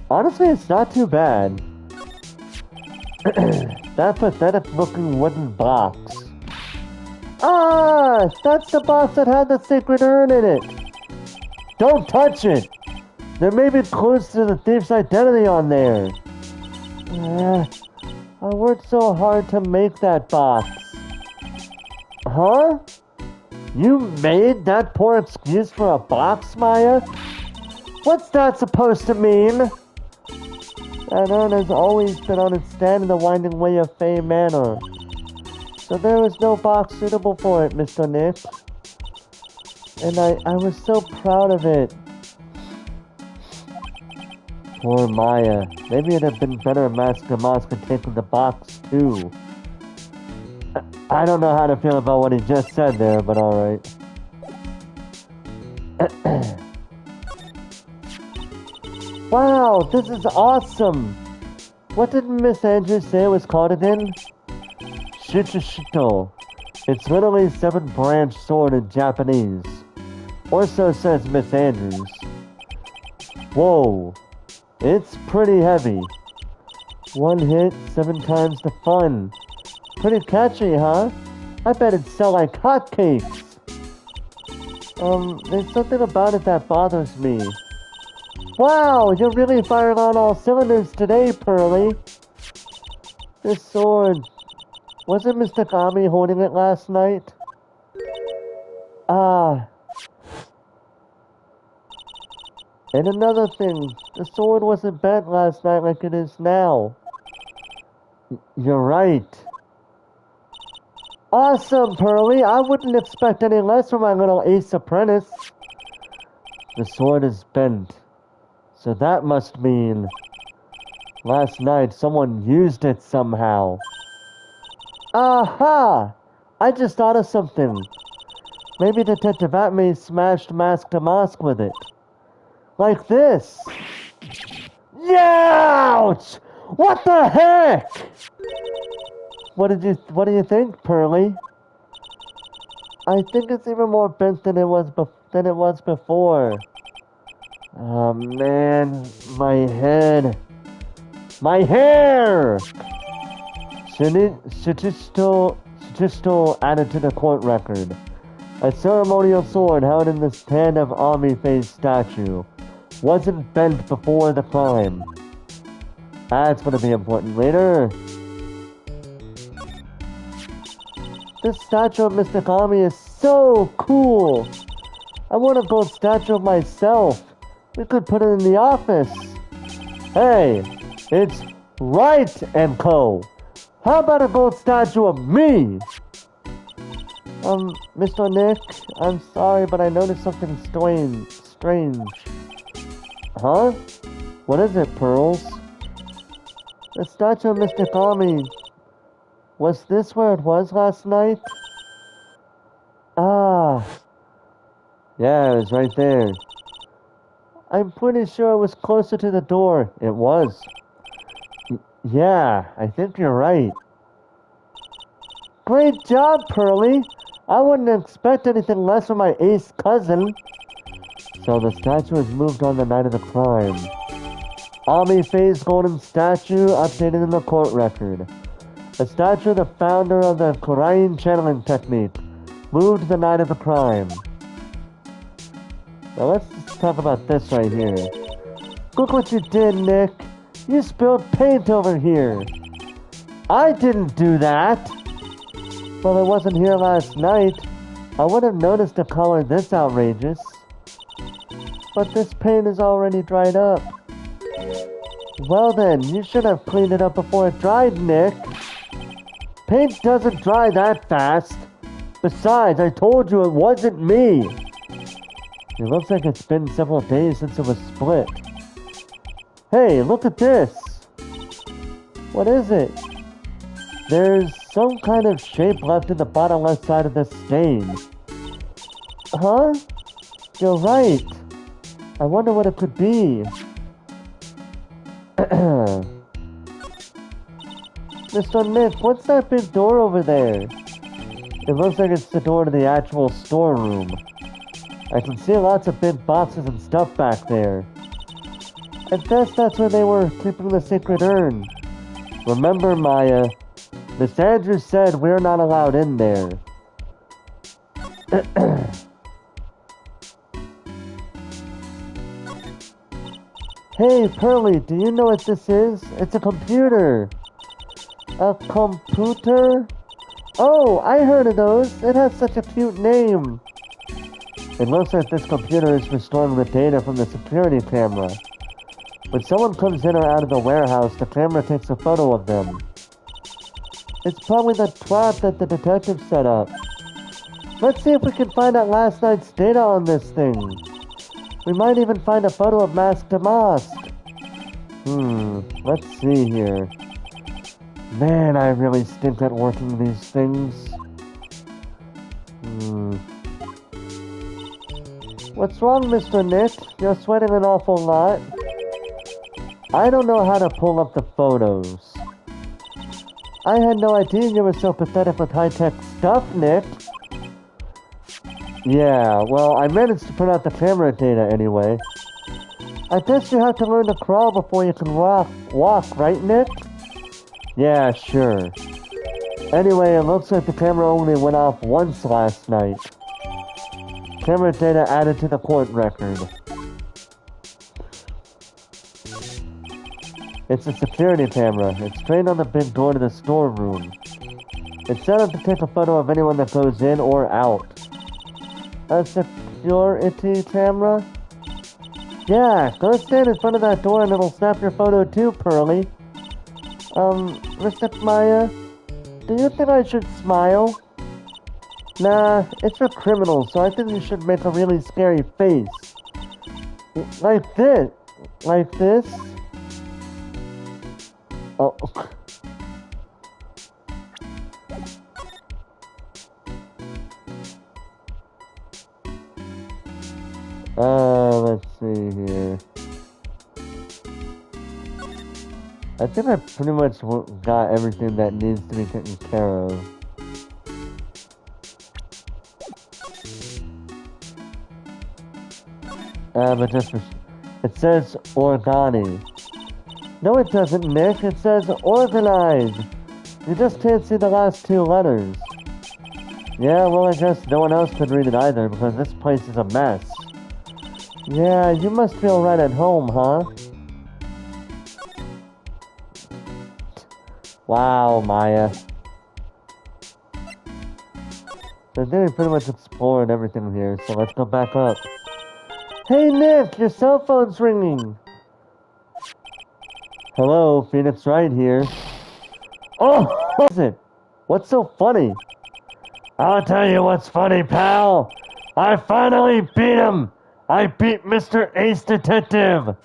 Honestly, it's not too bad. That pathetic looking wooden box. Ah, that's the box that had the secret urn in it. Don't touch it. There may be clues to the thief's identity on there. I worked so hard to make that box. Huh? You made that poor excuse for a box, Maya? What's that supposed to mean? That urn has always been on its stand in the winding way of Fey Manor. So there was no box suitable for it, Mr. Nick. And I was so proud of it. Poor Maya. Maybe it'd have been better if Master Mosk had taken the box too. I don't know how to feel about what he just said there, but alright. Wow, this is awesome! What did Miss Andrews say it was called again? Shichishito. It's literally 7-branch sword in Japanese. Or so says Miss Andrews. Whoa. It's pretty heavy. 1 hit, 7 times the fun. Pretty catchy, huh? I bet it'd sell like hotcakes. There's something about it that bothers me. Wow, you're really firing on all cylinders today, Pearly. This sword... Wasn't Mr. Kami holding it last night? Ah. And another thing, the sword wasn't bent last night like it is now. You're right. Awesome, Pearly! I wouldn't expect any less from my little ace apprentice. The sword is bent. So that must mean... Last night someone used it somehow. Aha! I just thought of something. Maybe Detective Atme smashed Mask to Mosk with it. Like this. Ouch! What the heck? What do you think, Pearly? I think it's even more bent than it was before. Oh man, my head. My hair! Shinichito added to the court record. A ceremonial sword held in the stand of Army Phase statue. Wasn't bent before the crime. That's gonna be important later. This statue of Mr. Kami is so cool. I want a gold statue of myself. We could put it in the office. Hey, it's Wright and Co. How about a gold statue of me? Mr. Nick, I'm sorry, but I noticed something strange. Huh? What is it, Pearls? The statue of Mr. Kami. Was this where it was last night? Ah. Yeah, it was right there. I'm pretty sure it was closer to the door. It was. Yeah, I think you're right. Great job, Pearly! I wouldn't expect anything less from my ace cousin. So the statue was moved on the night of the crime. Ami Faye's golden statue updated in the court record. A statue of the founder of the Korean channeling technique moved the night of the crime. Now let's just talk about this right here. Look what you did, Nick. You spilled paint over here. I didn't do that. Well, it wasn't here last night. I would have noticed a color this outrageous. But this paint is already dried up. Well then, you should have cleaned it up before it dried, Nick. Paint doesn't dry that fast. Besides, I told you it wasn't me. It looks like it's been several days since it was split. Hey, look at this. What is it? There's some kind of shape left in the bottom left side of this stain. Huh? You're right. I wonder what it could be. Mr. Nick, what's that big door over there? It looks like it's the door to the actual storeroom. I can see lots of big boxes and stuff back there. I guess that's where they were keeping the sacred urn. Remember, Maya, Miss Andrews said we're not allowed in there. Hey, Pearly, do you know what this is? It's a computer. A computer? Oh, I heard of those. It has such a cute name. It looks like this computer is restoring the data from the security camera. When someone comes in or out of the warehouse, the camera takes a photo of them. It's probably the trap that the detective set up. Let's see if we can find out last night's data on this thing. We might even find a photo of Mask to Mask. Let's see here. Man, I really stink at working these things. What's wrong, Mr. Nick? You're sweating an awful lot. I don't know how to pull up the photos. I had no idea you were so pathetic with high-tech stuff, Nick. Yeah, well, I managed to print out the camera data anyway. I guess you have to learn to crawl before you can walk, right, Nick? Yeah, sure. Anyway, it looks like the camera only went off once last night. Camera data added to the court record. It's a security camera. It's trained on the big door to the storeroom. It's set up to take a photo of anyone that goes in or out. A security camera? Yeah, go stand in front of that door and it'll snap your photo too, Pearly. Mr. Maya, do you think I should smile? Nah, it's for criminals, so I think you should make a really scary face. Like this. Like this. Oh. Let's see here. I think I pretty much got everything that needs to be taken care of. But just, it says Organi. No, it doesn't, Nick. It says organized. You just can't see the last two letters. Yeah, well, I guess no one else could read it either because this place is a mess. Yeah, you must feel right at home, huh? Wow, Maya. So I think we pretty much explored everything here, so let's go back up. Hey, Nick, your cell phone's ringing. Hello, Phoenix Wright here. Oh, what is it? What's so funny? I'll tell you what's funny, pal. I finally beat him. I beat Mr. Ace Detective.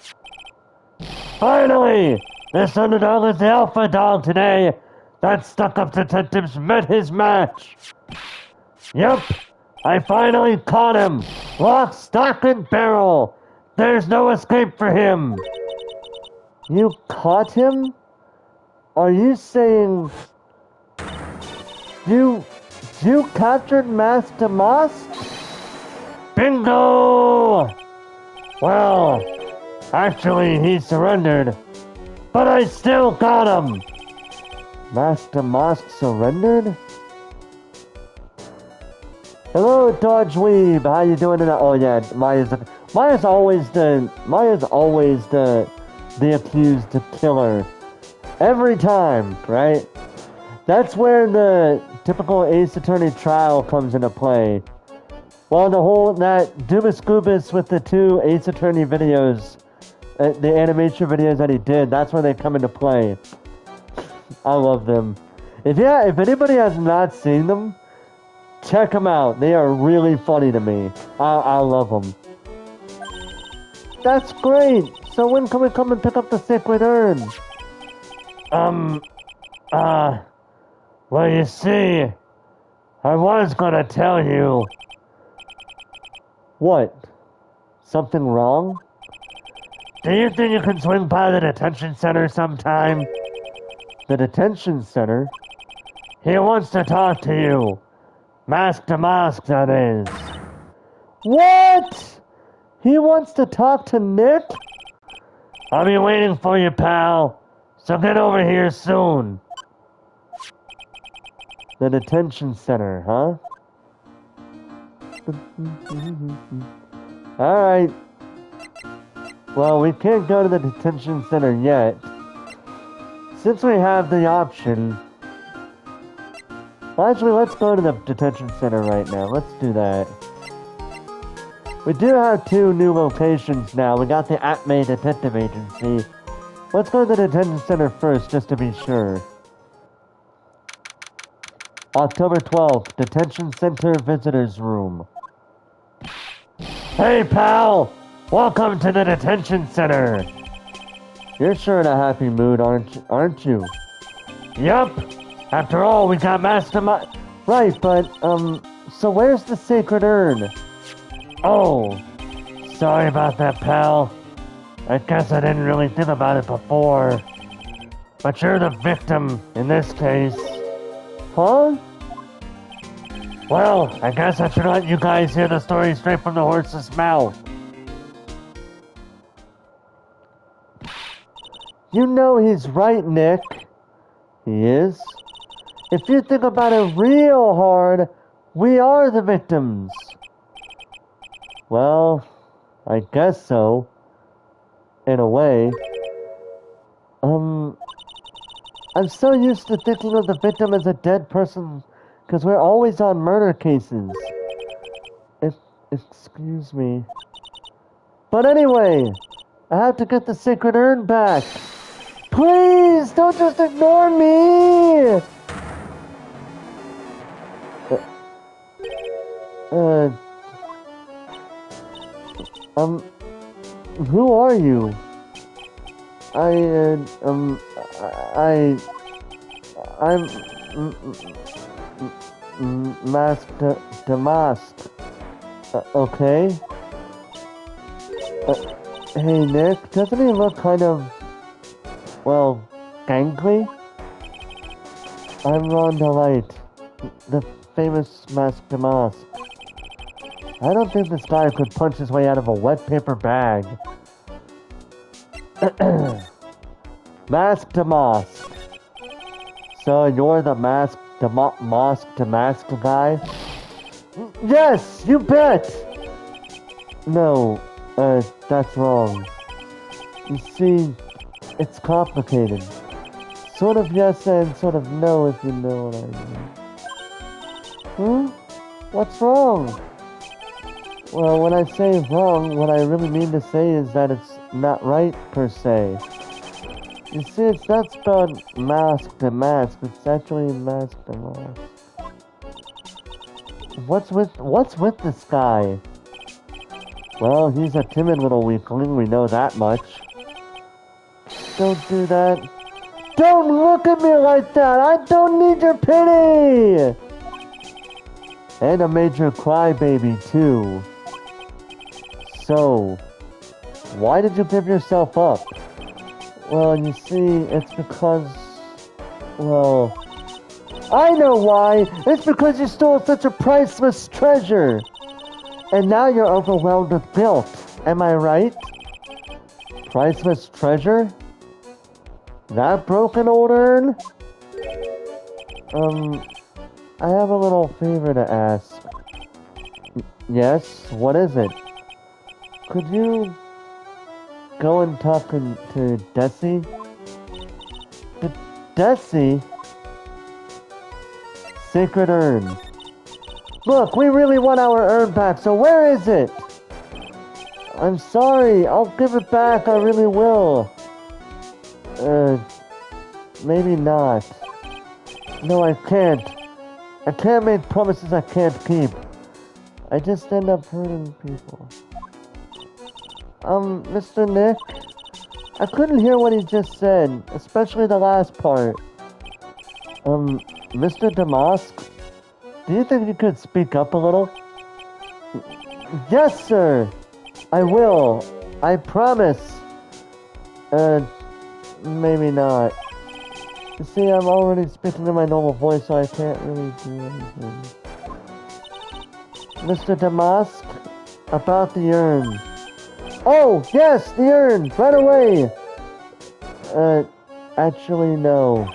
Finally! This underdog is the alpha dog today. That stuck-up detective's met his match. Yep, I finally caught him. Lock, stock, and barrel. There's no escape for him. You caught him? Are you saying... You captured Master Moss? Bingo! Well, actually he surrendered, but I still got him. Master Moss surrendered? Hello, Dodge Weeb. How you doing tonight? Oh yeah, Maya's always the accused killer. Every time, right? That's where the typical Ace Attorney trial comes into play. Well, that Dubus Goobus with the two Ace Attorney videos, the animation videos that he did, that's where they come into play. I love them. If anybody has not seen them, check them out. They are really funny to me. I love them. That's great. So when can we come and pick up the sacred urn? Well, you see, I was gonna tell you. What? Something wrong? Do you think you can swing by the detention center sometime? The detention center? He wants to talk to you. Mask to mask, that is. What? He wants to talk to Nick? I'll be waiting for you, pal. So get over here soon. The detention center, huh? Alright. Well, we can't go to the detention center yet. Since we have the option... Well, actually, let's go to the detention center right now. Let's do that. We do have 2 new locations now. We got the Acme Detective Agency. Let's go to the detention center first, just to be sure. October 12th, Detention Center Visitors Room. Hey, pal! Welcome to the detention center! You're sure in a happy mood, aren't you? Yup! After all, we got Mastermind... Right, but, so where's the sacred urn? Oh, sorry about that, pal. I guess I didn't really think about it before. But you're the victim, in this case. Huh? Well, I guess I should let you guys hear the story straight from the horse's mouth. You know he's right, Nick. He is. If you think about it real hard, we are the victims. Well, I guess so. In a way. I'm so used to thinking of the victim as a dead person because we're always on murder cases. Excuse me. But anyway, I have to get the sacred urn back. Please, don't just ignore me! Who are you? I'm masked to mask. Okay. Hey Nick, doesn't he look kind of, well, gangly? I'm Rhonda Light, the famous mask to mask. I don't think this guy could punch his way out of a wet paper bag. Mask to mask. So you're the mask to mask guy? Yes, you bet! No, that's wrong. You see, it's complicated. Sort of yes and sort of no, if you know what I mean. What's wrong? Well, when I say wrong, what I really mean to say is that it's not right, per se. You see, it's not spelled mask to mask, it's actually mask to mask. What's with this guy? Well, he's a timid little weakling, we know that much. Don't do that. Don't look at me like that! I don't need your pity! And a major crybaby, too. So, why did you give yourself up? Well, you see, it's because... Well... I know why! It's because you stole such a priceless treasure! And now you're overwhelmed with guilt. Am I right? Priceless treasure? That broken old urn? I have a little favor to ask. Yes? What is it? Could you go and talk to Desi? Desi? Sacred urn. Look, we really want our urn back, so where is it? I'm sorry, I'll give it back, I really will. Maybe not. No, I can't. I can't make promises I can't keep. I just end up hurting people. Mr. Nick? I couldn't hear what he just said, especially the last part. Mr. Damask? Do you think you could speak up a little? Yes, sir! I will. I promise. Maybe not. You see, I'm already speaking in my normal voice, so I can't really do anything. Mr. Damask, about the urn. Oh, yes, the urn, right away. Actually, no.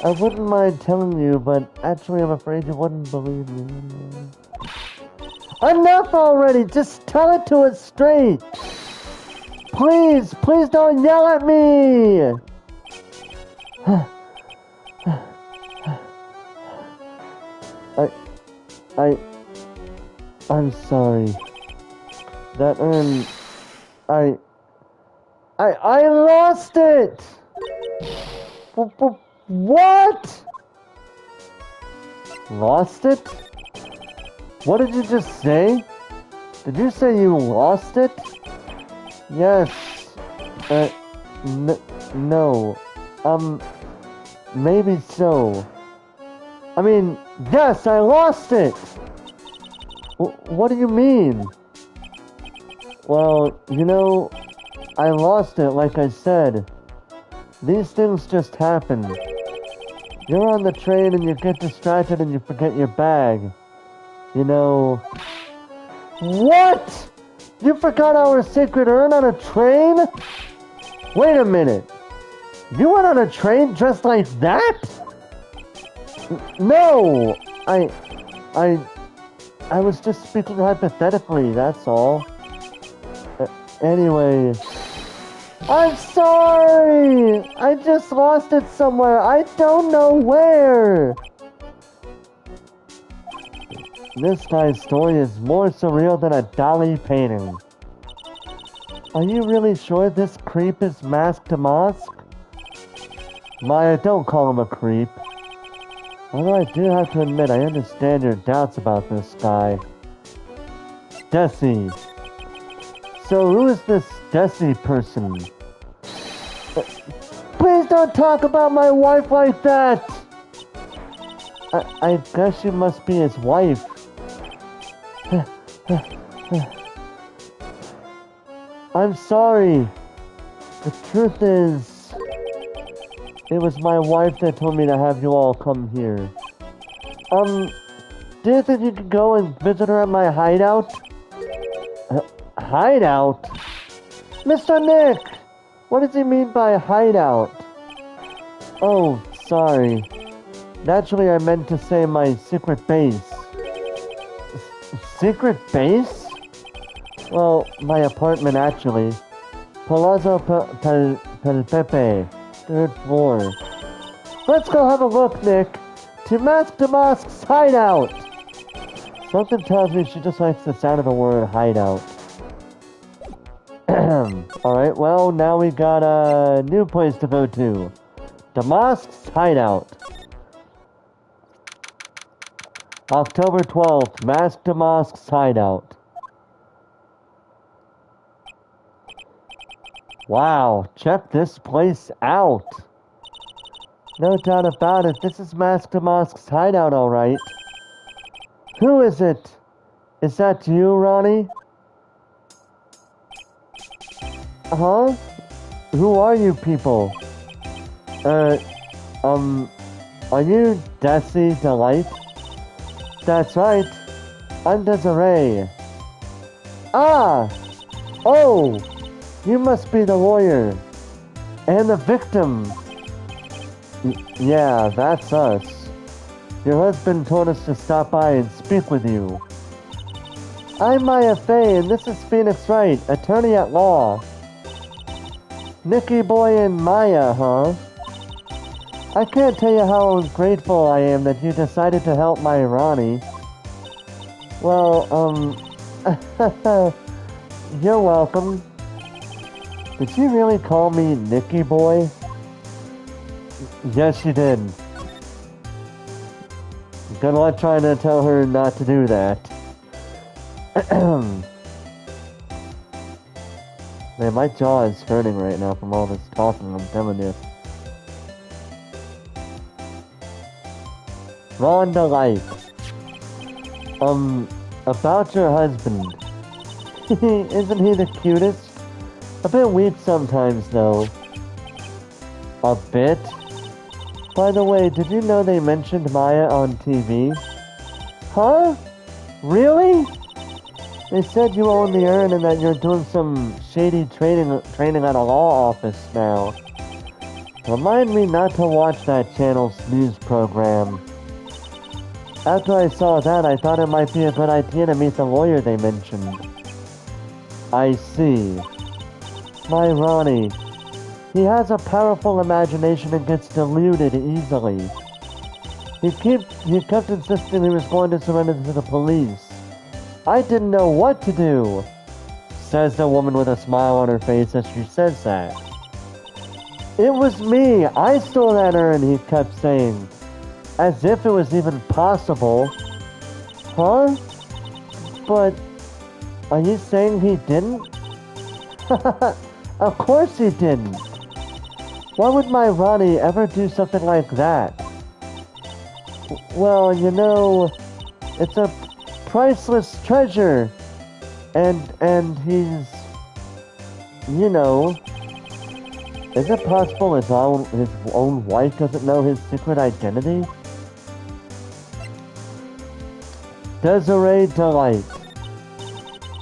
I wouldn't mind telling you, but actually I'm afraid you wouldn't believe me. Enough already! Just tell it to us straight! Please, please don't yell at me! I'm sorry. That urn, I lost it! What? Lost it? What did you just say? Did you say you lost it? Yes. No. Maybe so. I mean, yes, I lost it! What do you mean? Well, you know, I lost it like I said. These things just happen. You're on the train and you get distracted and you forget your bag. You know... What?! You forgot our secret urn on a train? Wait a minute. You went on a train dressed like that? No! I was just speaking hypothetically, that's all. Anyway... I'm sorry! I just lost it somewhere. I don't know where! This guy's story is more surreal than a Dali painting. Are you really sure this creep is masked to Mask? Maya, don't call him a creep. Although I do have to admit, I understand your doubts about this guy. Desi. So who is this Desi person? Please don't talk about my wife like that! I guess you must be his wife. I'm sorry. The truth is, it was my wife that told me to have you all come here. Do you think you could go and visit her at my hideout? Hideout? Mr. Nick! What does he mean by hideout? Oh, sorry. Naturally, I meant to say my secret base. Secret base? Well, my apartment, actually. Palazzo Pepe, 3rd floor. Let's go have a look, Nick. To Mask's hideout! Something tells me she just likes the sound of the word hideout. Alright, well, now we got a new place to go to. Damask's hideout. October 12th, Damask's hideout. Wow, check this place out. No doubt about it, this is Damask's hideout, alright. Who is it? Is that you, Ronnie? Huh? Who are you people? Are you Desi Delight? That's right. I'm Desiree. Ah! Oh! You must be the lawyer. And the victim. Yeah, that's us. Your husband told us to stop by and speak with you. I'm Maya Fey, and this is Phoenix Wright, attorney at law. Nicky Boy and Maya, huh? I can't tell you how grateful I am that you decided to help my Ronnie. Well, you're welcome. Did she really call me Nicky Boy? Yes, she did. Good luck trying to tell her not to do that. Man, my jaw is hurting right now from all this talking, I'm telling you. Rhonda Light. About your husband. Isn't he the cutest? A bit weak sometimes, though. A bit? By the way, did you know they mentioned Maya on TV? Huh? Really? They said you own the urn and that you're doing some shady training at a law office now. Remind me not to watch that channel's news program. After I saw that, I thought it might be a good idea to meet the lawyer they mentioned. I see. My Ronnie. He has a powerful imagination and gets deluded easily. He kept insisting he was going to surrender to the police. I didn't know what to do, says the woman with a smile on her face as she says that. It was me. I stole that urn, he kept saying. As if it was even possible. Huh? But, are you saying he didn't? Of course he didn't. Why would my Ronnie ever do something like that? Well, you know, it's a priceless treasure. And he's, you know, is it possible his own wife doesn't know his secret identity? Desiree Delight.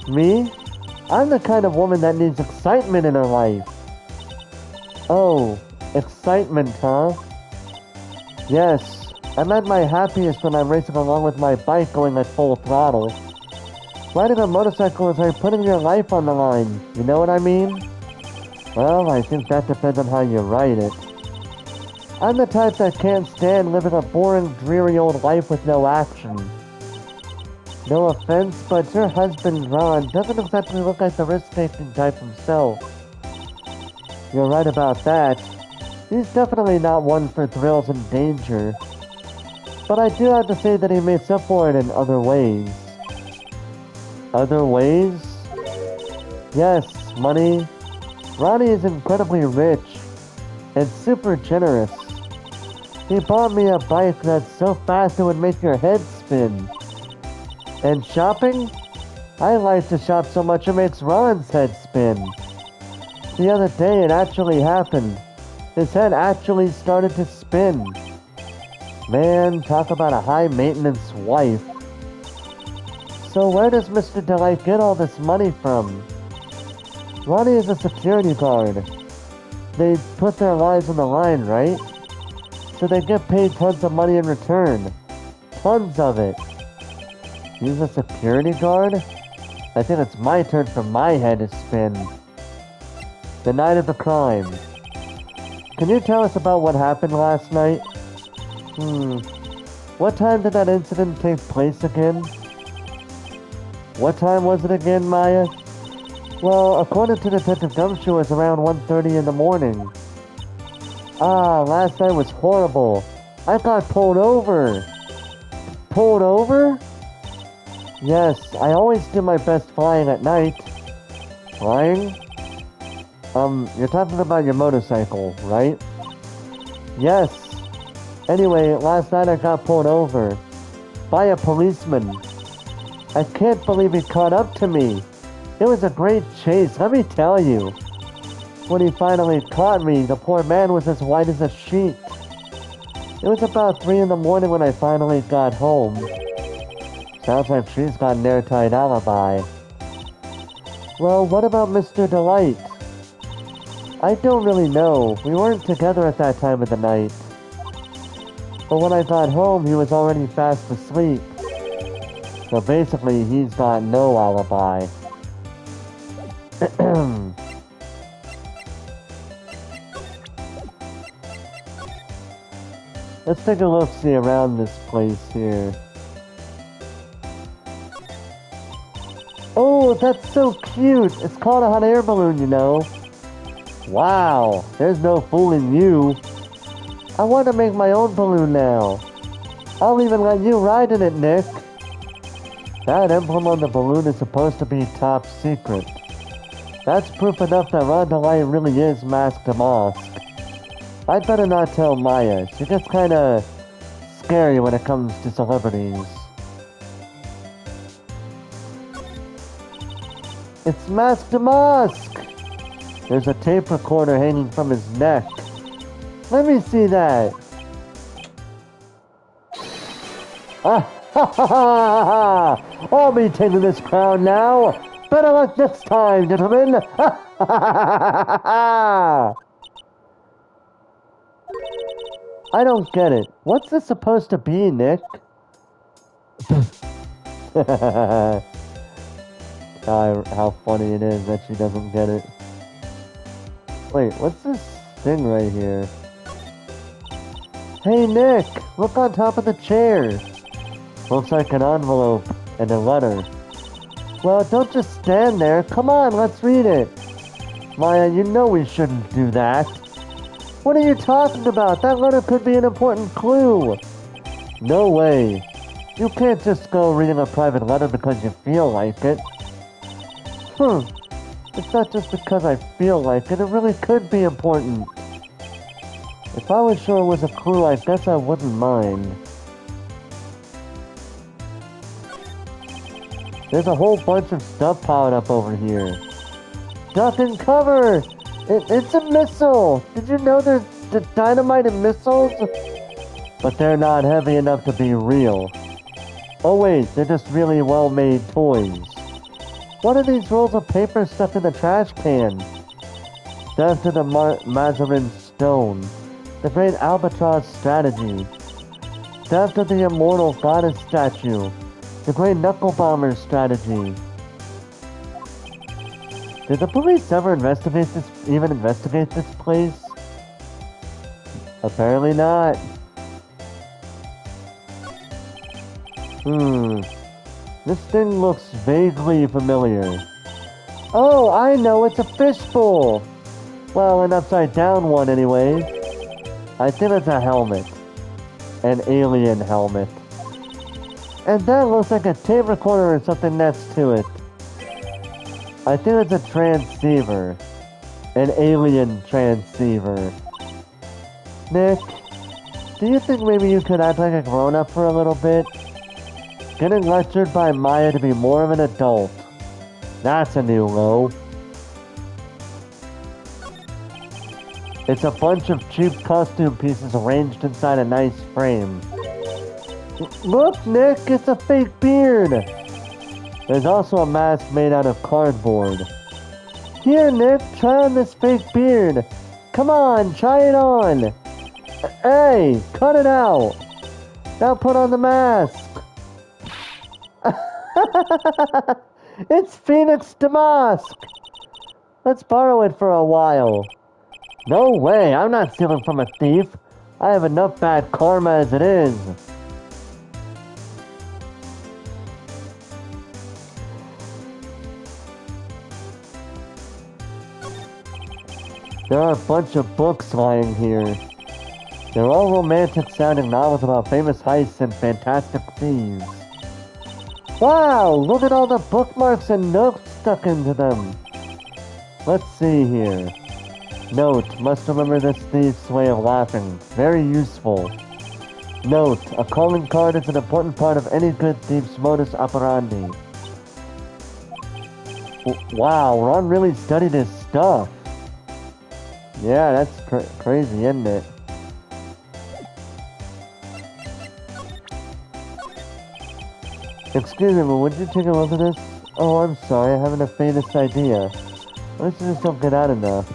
Me? I'm the kind of woman that needs excitement in her life. Oh, excitement, huh? Yes, I'm at my happiest when I'm racing along with my bike going at full throttle. Riding a motorcycle is like putting your life on the line, you know what I mean? Well, I think that depends on how you ride it. I'm the type that can't stand living a boring, dreary old life with no action. No offense, but your husband, Ron, doesn't exactly look like the risk-taking type himself. You're right about that. He's definitely not one for thrills and danger. But I do have to say that he makes up for it in other ways. Other ways? Yes, money. Ronnie is incredibly rich and super generous. He bought me a bike that's so fast it would make your head spin. And shopping? I like to shop so much it makes Ron's head spin. The other day it actually happened. His head actually started to spin. Man, talk about a high-maintenance wife. So where does Mr. Delight get all this money from? Ronnie is a security guard. They put their lives on the line, right? So they get paid tons of money in return. Tons of it. He's a security guard? I think it's my turn for my head to spin. The night of the crime. Can you tell us about what happened last night? What time did that incident take place again? What time was it again, Maya? Well, according to Detective Gumshoe, it was around 1:30 in the morning. Ah, last night was horrible. I got pulled over. Pulled over? Yes, I always do my best flying at night. Flying? You're talking about your motorcycle, right? Yes. Anyway, last night I got pulled over. By a policeman. I can't believe he caught up to me. It was a great chase, let me tell you. When he finally caught me, the poor man was as white as a sheet. It was about 3 in the morning when I finally got home. Sounds like she's got an airtight alibi. Well, what about Mr. Delight? I don't really know. We weren't together at that time of the night. But when I got home, he was already fast asleep. So basically, he's got no alibi. Let's take a look-see around this place here. Oh, that's so cute! It's called a hot air balloon, you know. Wow, there's no fooling you. I want to make my own balloon now. I'll even let you ride in it, Nick. That emblem on the balloon is supposed to be top secret. That's proof enough that Ron Delight really is Mask to Mask. I'd better not tell Maya. She gets kinda scary when it comes to celebrities. It's Master Musk! There's a tape recorder hanging from his neck. Let me see that. Ah, ha, ha, ha, ha. I'll be taking this crown now. Better luck next time, gentlemen. Ha, ha, ha, ha. I don't get it. What's this supposed to be, Nick? How funny it is that she doesn't get it. Wait, what's this thing right here? Hey, Nick! Look on top of the chair! Looks like an envelope and a letter. Well, don't just stand there. Come on, let's read it. Maya, you know we shouldn't do that. What are you talking about? That letter could be an important clue. No way. You can't just go reading a private letter because you feel like it. It's not just because I feel like it. It really could be important. If I was sure it was a clue, I guess I wouldn't mind. There's a whole bunch of stuff piled up over here. Duck and cover! It's a missile! Did you know there's dynamite in missiles? But they're not heavy enough to be real. Oh wait, they're just really well-made toys. What are these rolls of paper stuck in the trash can? Death to the Mazarin Stone. The Great Albatross Strategy. Death to the Immortal Goddess Statue. The Great Knuckle Bomber Strategy. Did the police ever investigate this place? Apparently not. This thing looks vaguely familiar. Oh, I know, it's a fishbowl! Well, an upside down one anyway. I think it's a helmet. An alien helmet. And that looks like a tape recorder or something next to it. I think it's a transceiver. An alien transceiver. Nick, do you think maybe you could act like a grown-up for a little bit? Getting lectured by Maya to be more of an adult. That's a new low. It's a bunch of cheap costume pieces arranged inside a nice frame. Look, Nick, it's a fake beard. There's also a mask made out of cardboard. Here, Nick, try on this fake beard. Come on, try it on. Hey, cut it out. Now put on the mask. It's Phoenix Damask. Let's borrow it for a while. No way, I'm not stealing from a thief. I have enough bad karma as it is. There are a bunch of books lying here. They're all romantic-sounding novels about famous heists and fantastic thieves. Wow, look at all the bookmarks and notes stuck into them. Let's see here. Note, must remember this thief's way of laughing. Very useful. Note, a calling card is an important part of any good thief's modus operandi. Wow, Ron really studied his stuff. Yeah, that's crazy, isn't it? Excuse me, but would you take a look at this? Oh, I'm sorry, I haven't the faintest idea. Let's just don't get out enough.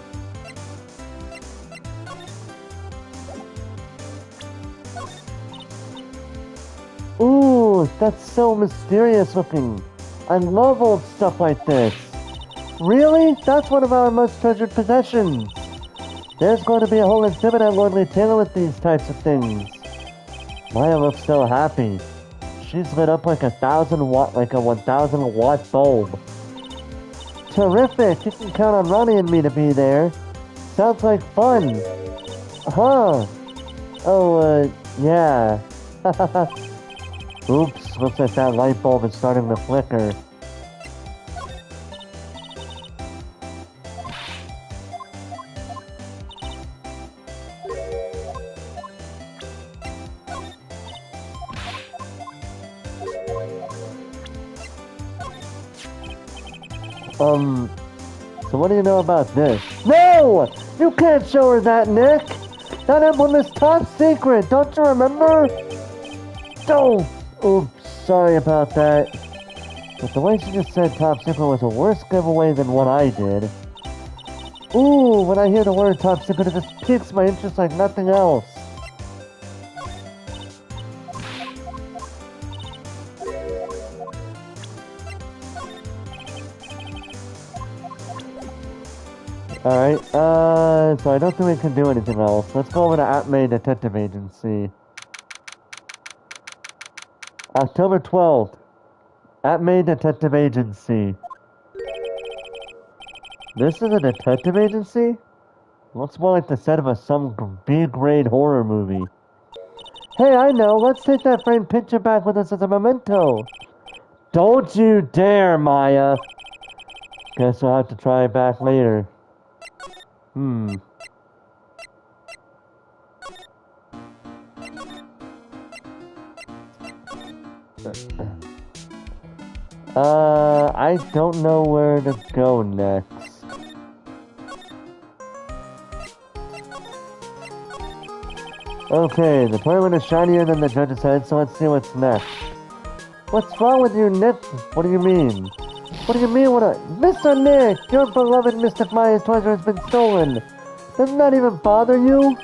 Ooh, that's so mysterious looking. I love old stuff like this. Really? That's one of our most treasured possessions. There's going to be a whole exhibit at Lordly Taylor with these types of things. Maya looks so happy. She's lit up like a 1,000 watt bulb. Terrific! You can count on Ronnie and me to be there. Sounds like fun. Huh. Oh, yeah. Oops, looks like that light bulb is starting to flicker. So what do you know about this? No! You can't show her that, Nick! That emblem is top secret, don't you remember? Oh! Oops, sorry about that. But the way she just said top secret was a worse giveaway than what I did. Ooh, when I hear the word top secret, it just piques my interest like nothing else. Alright, so I don't think we can do anything else. Let's go over to Atme Detective Agency. October 12th. Atme Detective Agency. This is a detective agency? Looks more like the set of some B-grade horror movie. Hey, I know. Let's take that framed picture back with us as a memento. Don't you dare, Maya. Guess we'll have to try it back later. I don't know where to go next. Okay, the toilet is shinier than the judge's head, so let's see what's next. What's wrong with you, Nick? What do you mean? What do you mean what Mr. Nick, your beloved Mystic Maya's treasure has been stolen. Doesn't that even bother you?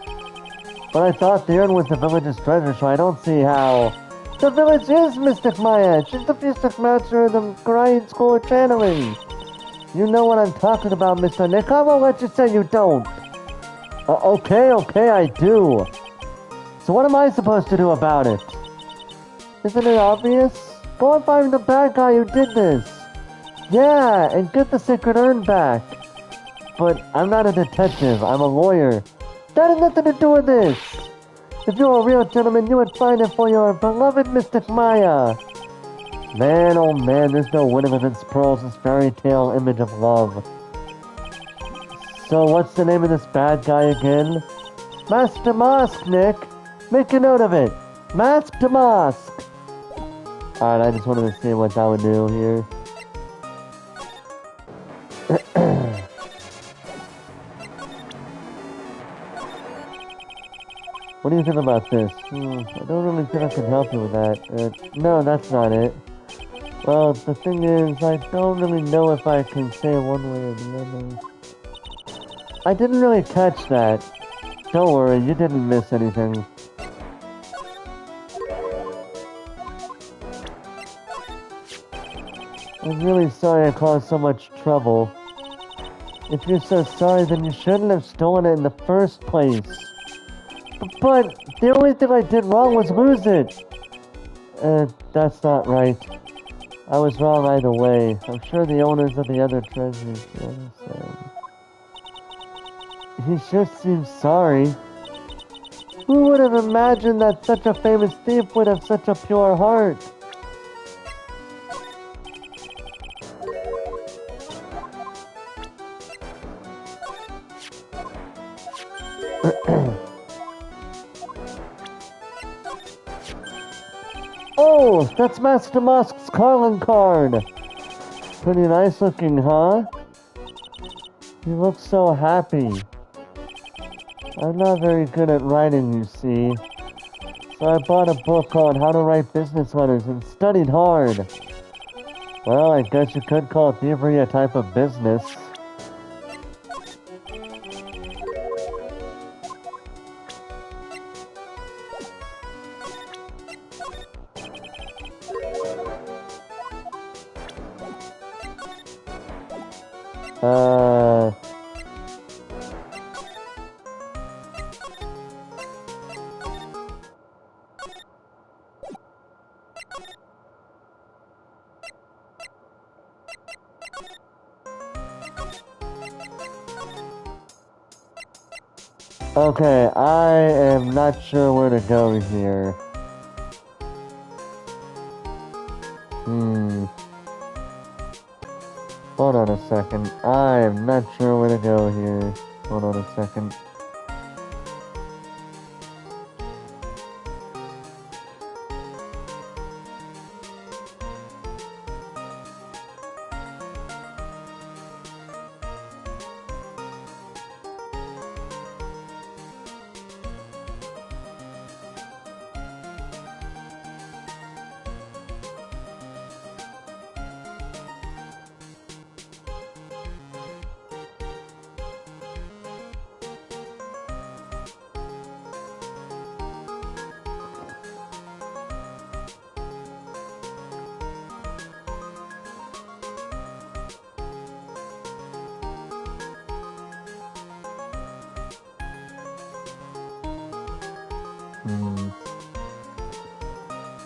But I thought the urn was the village's treasure, so I don't see how. The village is Mystic Maya. She's the Mystic Master of the grind score channeling. You know what I'm talking about, Mr. Nick. I won't let you say you don't. Okay, I do. So what am I supposed to do about it? Isn't it obvious? Go and find the bad guy who did this. Yeah, and get the sacred urn back. But I'm not a detective, I'm a lawyer. That has nothing to do with this. If you were a real gentleman, you would find it for your beloved Mystic Maya. Man, oh man, there's no winning against Pearl's fairy tale image of love. So what's the name of this bad guy again? Master Mask, Nick. Make a note of it. Mask to Mask. Alright, I just wanted to see what that would do here. What do you think about this? I don't really think I can help you with that. No, that's not it. Well, the thing is, I don't really know if I can say one way or the other. I didn't really catch that. Don't worry, you didn't miss anything. I'm really sorry I caused so much trouble. If you're so sorry, then you shouldn't have stolen it in the first place. But the only thing I did wrong was lose it. That's not right. I was wrong either way. I'm sure the owners of the other treasures feel the same. He sure seems sorry. Who would have imagined that such a famous thief would have such a pure heart? Oh, that's Master Mask's calling card. Pretty nice looking, huh? He looks so happy. I'm not very good at writing, you see. So I bought a book called How to Write Business Letters and studied hard. Well, I guess you could call thievery a type of business. Okay, I am not sure where to go here. Hold on a second. I am not sure where to go here. Hold on a second.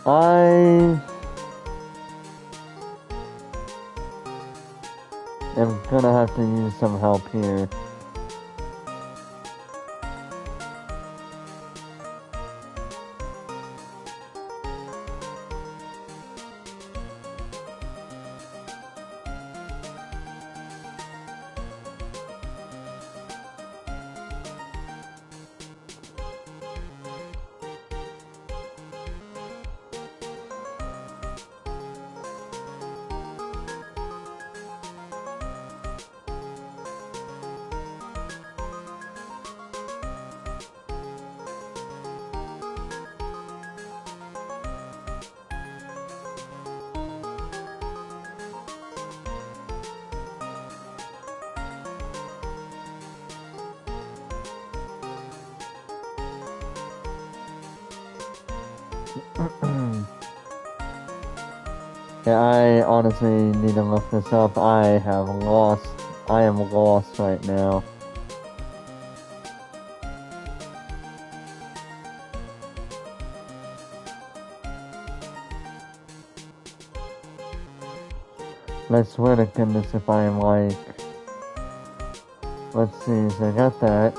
I am gonna have to use some help here. Yeah, I honestly need to look this up. I am lost right now. I swear to goodness if I am like... Let's see, so I got that.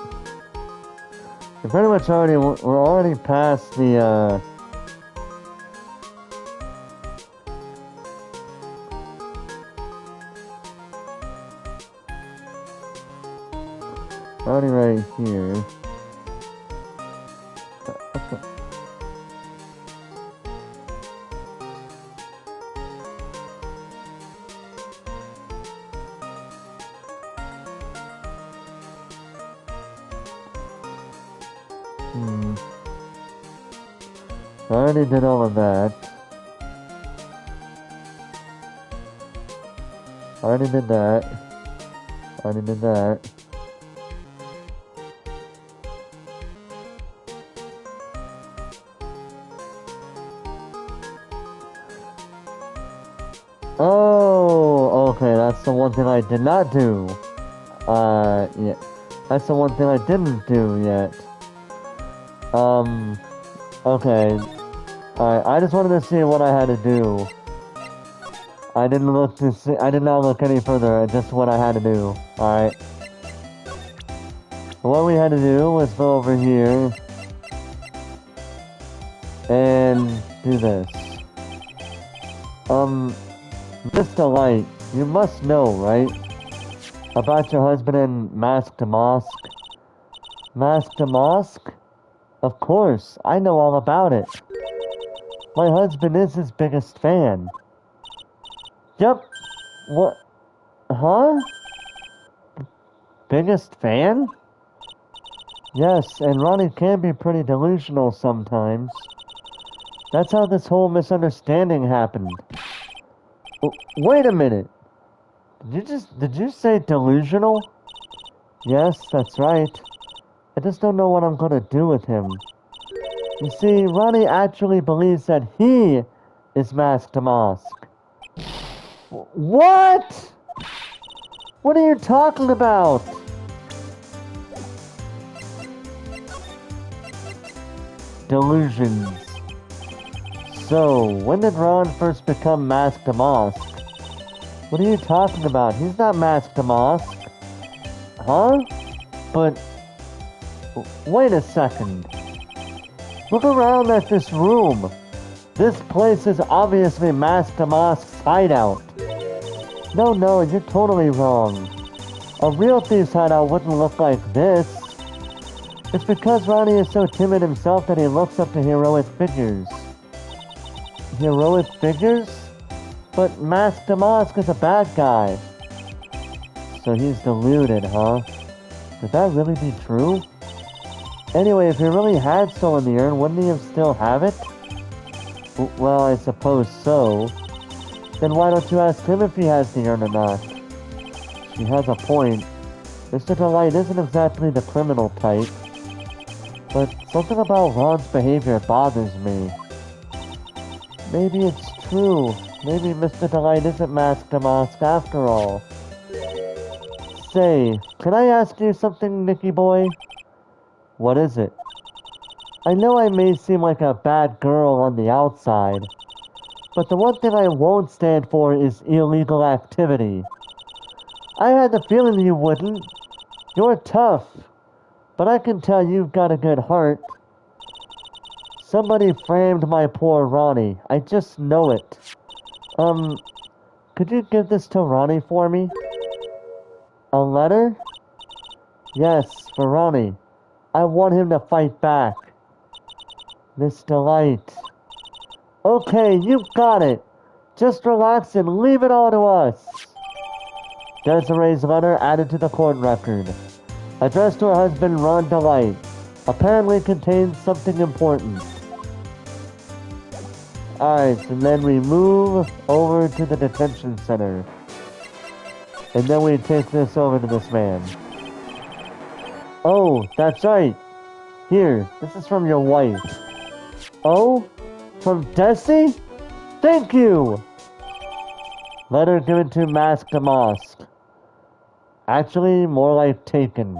We're pretty much we're already past the, already right here. I already did all of that. Already did that. Already did that. Oh, okay, that's the one thing I did not do. Yeah. That's the one thing I didn't do yet. Okay. Alright, I just wanted to see what I had to do. I did not look any further at just what I had to do. Alright. What we had to do was go over here and do this. Mr. Light, you must know, right? About your husband and Mask to Mosque. Mask to Mosque? Of course, I know all about it. My husband is his biggest fan. Yep. What? Huh? Biggest fan? Yes, and Ronnie can be pretty delusional sometimes. That's how this whole misunderstanding happened. Wait a minute. Did you say delusional? Yes, that's right. I just don't know what I'm gonna do with him. You see, Ronnie actually believes that he is Mask to Mosque. What? What are you talking about? Delusions. So, when did Ron first become Mask to Mosque? What are you talking about? He's not Mask to Mosque. Huh? But... Wait a second. Look around at this room. This place is obviously Mask to Mosque's hideout. No, you're totally wrong. A real thief's hideout wouldn't look like this. It's because Ronnie is so timid himself that he looks up to heroic figures. Heroic figures? But Mask to Mosque is a bad guy. So he's deluded, huh? Could that really be true? Anyway, if he really had stolen the urn, wouldn't he have still have it? Well, I suppose so. Then why don't you ask him if he has the urn or not? He has a point. Mr. Delight isn't exactly the criminal type. But something about Ron's behavior bothers me. Maybe it's true. Maybe Mr. Delight isn't Mask to Mosque after all. Say, can I ask you something, Nicky boy? What is it? I know I may seem like a bad girl on the outside, but the one thing I won't stand for is illegal activity. I had the feeling you wouldn't. You're tough, but I can tell you've got a good heart. Somebody framed my poor Ronnie. I just know it. Could you give this to Ronnie for me? A letter? Yes, for Ronnie. I want him to fight back. Mr. Light. Okay, you got it. Just relax and leave it all to us. Desiree's letter added to the court record. Addressed to her husband, Rhonda Light. Apparently contains something important. Alright, and then we move over to the detention center. And then we take this over to this man. Oh, that's right. Here, this is from your wife. Oh? From Desi? Thank you! Letter given to Mask to Mosque. Actually, more like taken.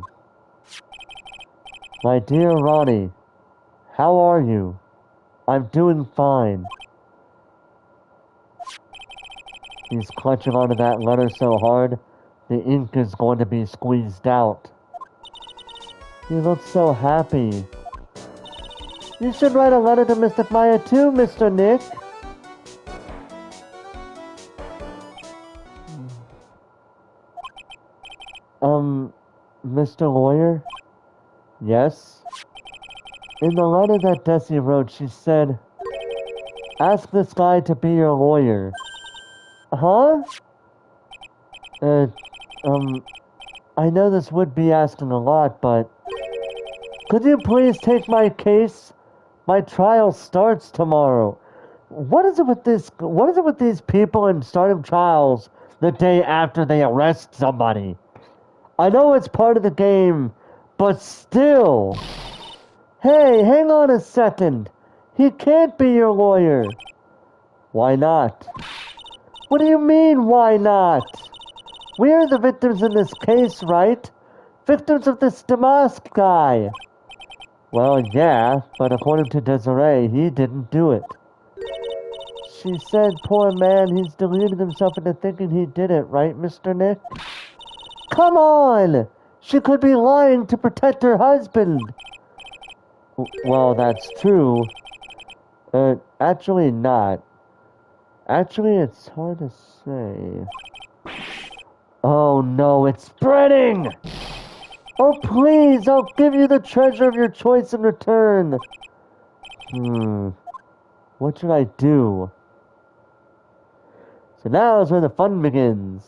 My dear Ronnie, how are you? I'm doing fine. He's clutching onto that letter so hard, the ink is going to be squeezed out. You look so happy. You should write a letter to Mr. Maya too, Mr. Nick. Mr. Lawyer? Yes? In the letter that Desi wrote, she said, ask this guy to be your lawyer. Huh? I know this would be asking a lot, but could you please take my case? My trial starts tomorrow. What is it with these people and starting trials the day after they arrest somebody? I know it's part of the game, but still. Hey, hang on a second. He can't be your lawyer. Why not? What do you mean, why not? We're the victims in this case, right? Victims of this Damask guy. Well, yeah, but according to Desiree, he didn't do it. She said, poor man, he's deluded himself into thinking he did it, right, Mr. Nick? Come on! She could be lying to protect her husband. Well, that's true. Actually not. Actually, it's hard to say. Oh no, it's spreading! Oh please, I'll give you the treasure of your choice in return. What should I do? So now is where the fun begins.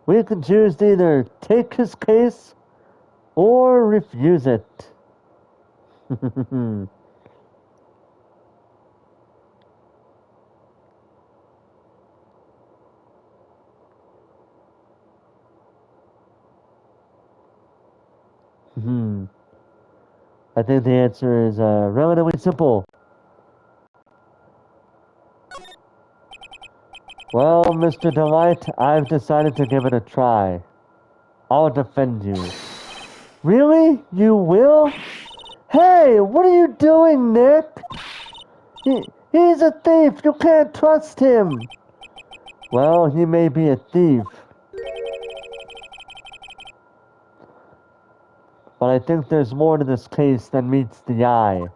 We can choose to either take his case or refuse it. I think the answer is relatively simple. Well, Mr. Delight, I've decided to give it a try. I'll defend you. Really? You will? Hey, what are you doing, Nick? He's a thief. You can't trust him. Well, he may be a thief. But I think there's more to this case than meets the eye.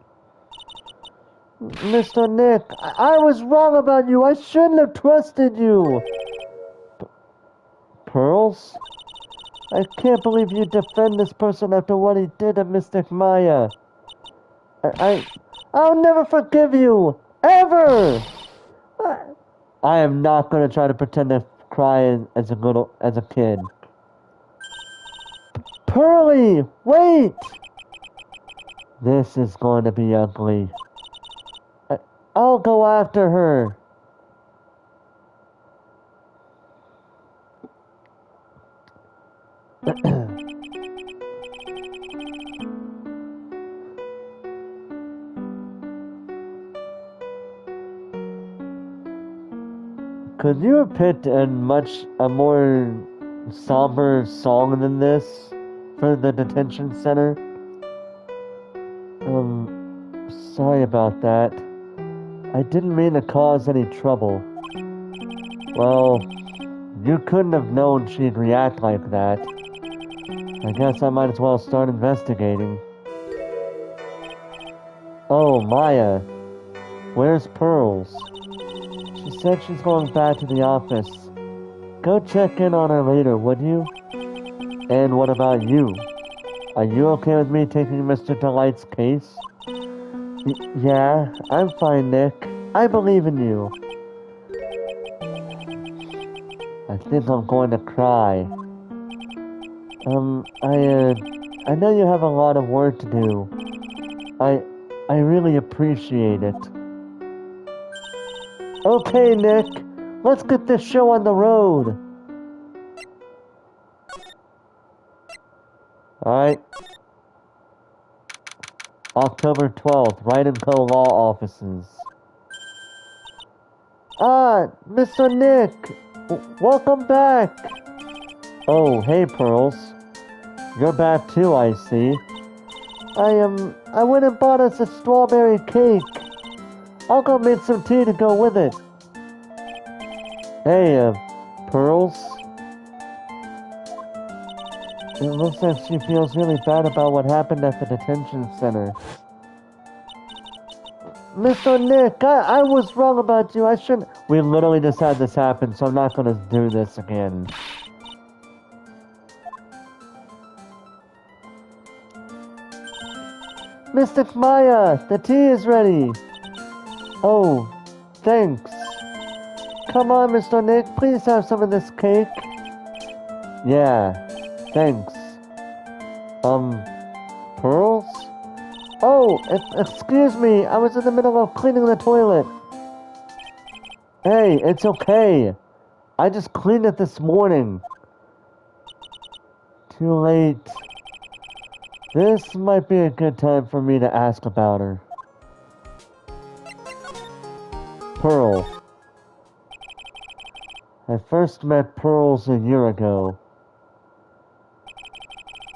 Mr. Nick, I was wrong about you. I shouldn't have trusted you. Pearls? I can't believe you defend this person after what he did to Mystic Maya. I'll never forgive you. Ever! I am not going to try to pretend to cry as a kid. Pearly, wait! This is going to be ugly. I'll go after her. Could you have picked a more somber song than this for the detention center? sorry about that. I didn't mean to cause any trouble. Well, you couldn't have known she'd react like that. I guess I might as well start investigating. Oh, Maya. Where's Pearls? She said she's going back to the office. Go check in on her later, would you? And what about you? Are you okay with me taking Mr. Delight's case? Yeah, I'm fine, Nick. I believe in you. I think I'm going to cry. I know you have a lot of work to do. I really appreciate it. Okay, Nick, let's get this show on the road. Alright. October 12th, Wright & Co. Law Offices. Ah, Mr. Nick! Welcome back! Oh, hey, Pearls. You're back too, I see. I went and bought us a strawberry cake. I'll go make some tea to go with it. Hey, Pearls? It looks like she feels really bad about what happened at the detention center. Mr. Nick, I was wrong about you. I shouldn't. We literally just had this happen, so I'm not gonna do this again. Mystic Maya, the tea is ready. Oh, thanks. Come on, Mr. Nick, please have some of this cake. Yeah, thanks. Pearls? Oh, excuse me, I was in the middle of cleaning the toilet. Hey, it's okay. I just cleaned it this morning. Too late. This might be a good time for me to ask about her. Pearl. I first met Pearls a year ago.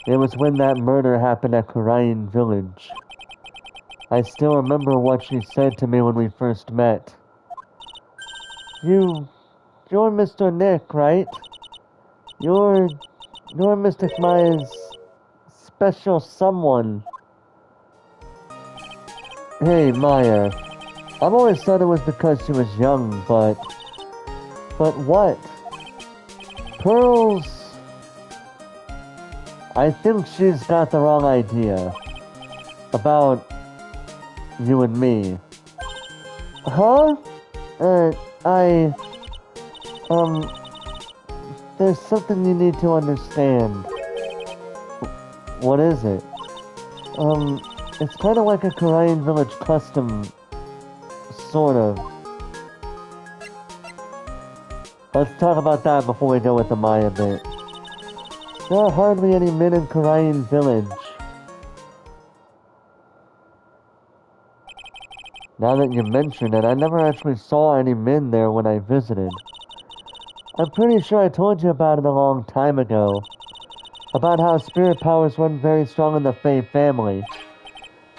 It was when that murder happened at Korean Village. I still remember what she said to me when we first met. You're Mr. Nick, right? You're Mystic Maya's special someone. Hey, Maya. I've always thought it was because she was young, but what? Pearls... I think she's got the wrong idea about you and me. Huh? There's something you need to understand. What is it? It's kind of like a Korean Village custom, sort of. Let's talk about that before we go with the Maya bit. There are hardly any men in Korean Village. Now that you mention it, I never actually saw any men there when I visited. I'm pretty sure I told you about it a long time ago. About how spirit powers run very strong in the Fae family.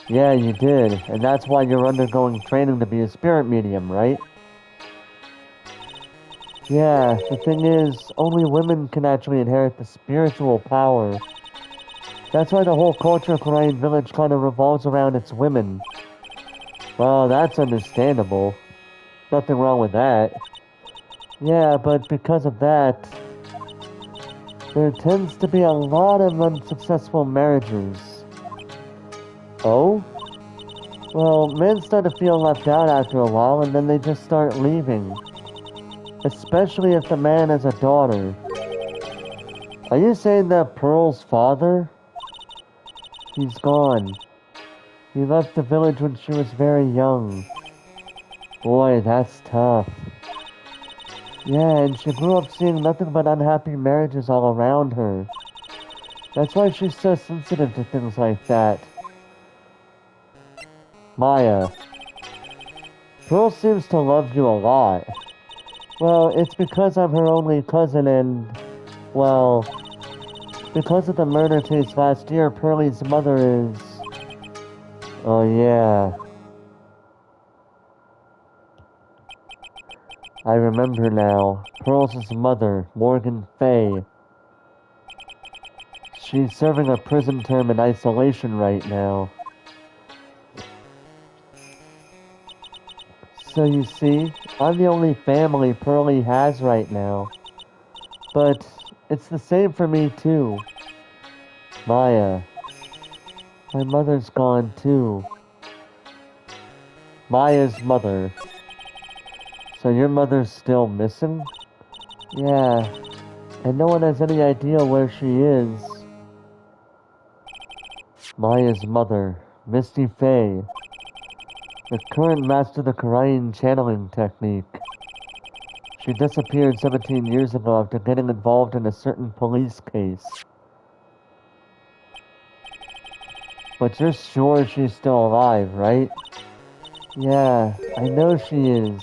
Yeah, you did, and that's why you're undergoing training to be a spirit medium, right? Yeah, the thing is, only women can actually inherit the spiritual power. That's why the whole culture of Korean Village kind of revolves around its women. Well, that's understandable. Nothing wrong with that. Yeah, but because of that, there tends to be a lot of unsuccessful marriages. Oh? Well, men start to feel left out after a while, and then they just start leaving. Especially if the man has a daughter. Are you saying that Pearl's father? He's gone. He left the village when she was very young. Boy, that's tough. Yeah, and she grew up seeing nothing but unhappy marriages all around her. That's why she's so sensitive to things like that. Maya. Pearl seems to love you a lot. Well, it's because I'm her only cousin and, well, because of the murder case last year, Pearlie's mother is... Oh yeah, I remember now. Pearls' mother, Morgan Fay. She's serving a prison term in isolation right now. So you see, I'm the only family Pearlie has right now. But it's the same for me too. Maya. My mother's gone too. Maya's mother. So your mother's still missing? Yeah. And no one has any idea where she is. Maya's mother, Misty Fay. The current master of the Korean channeling technique. She disappeared 17 years ago after getting involved in a certain police case. But you're sure she's still alive, right? Yeah, I know she is.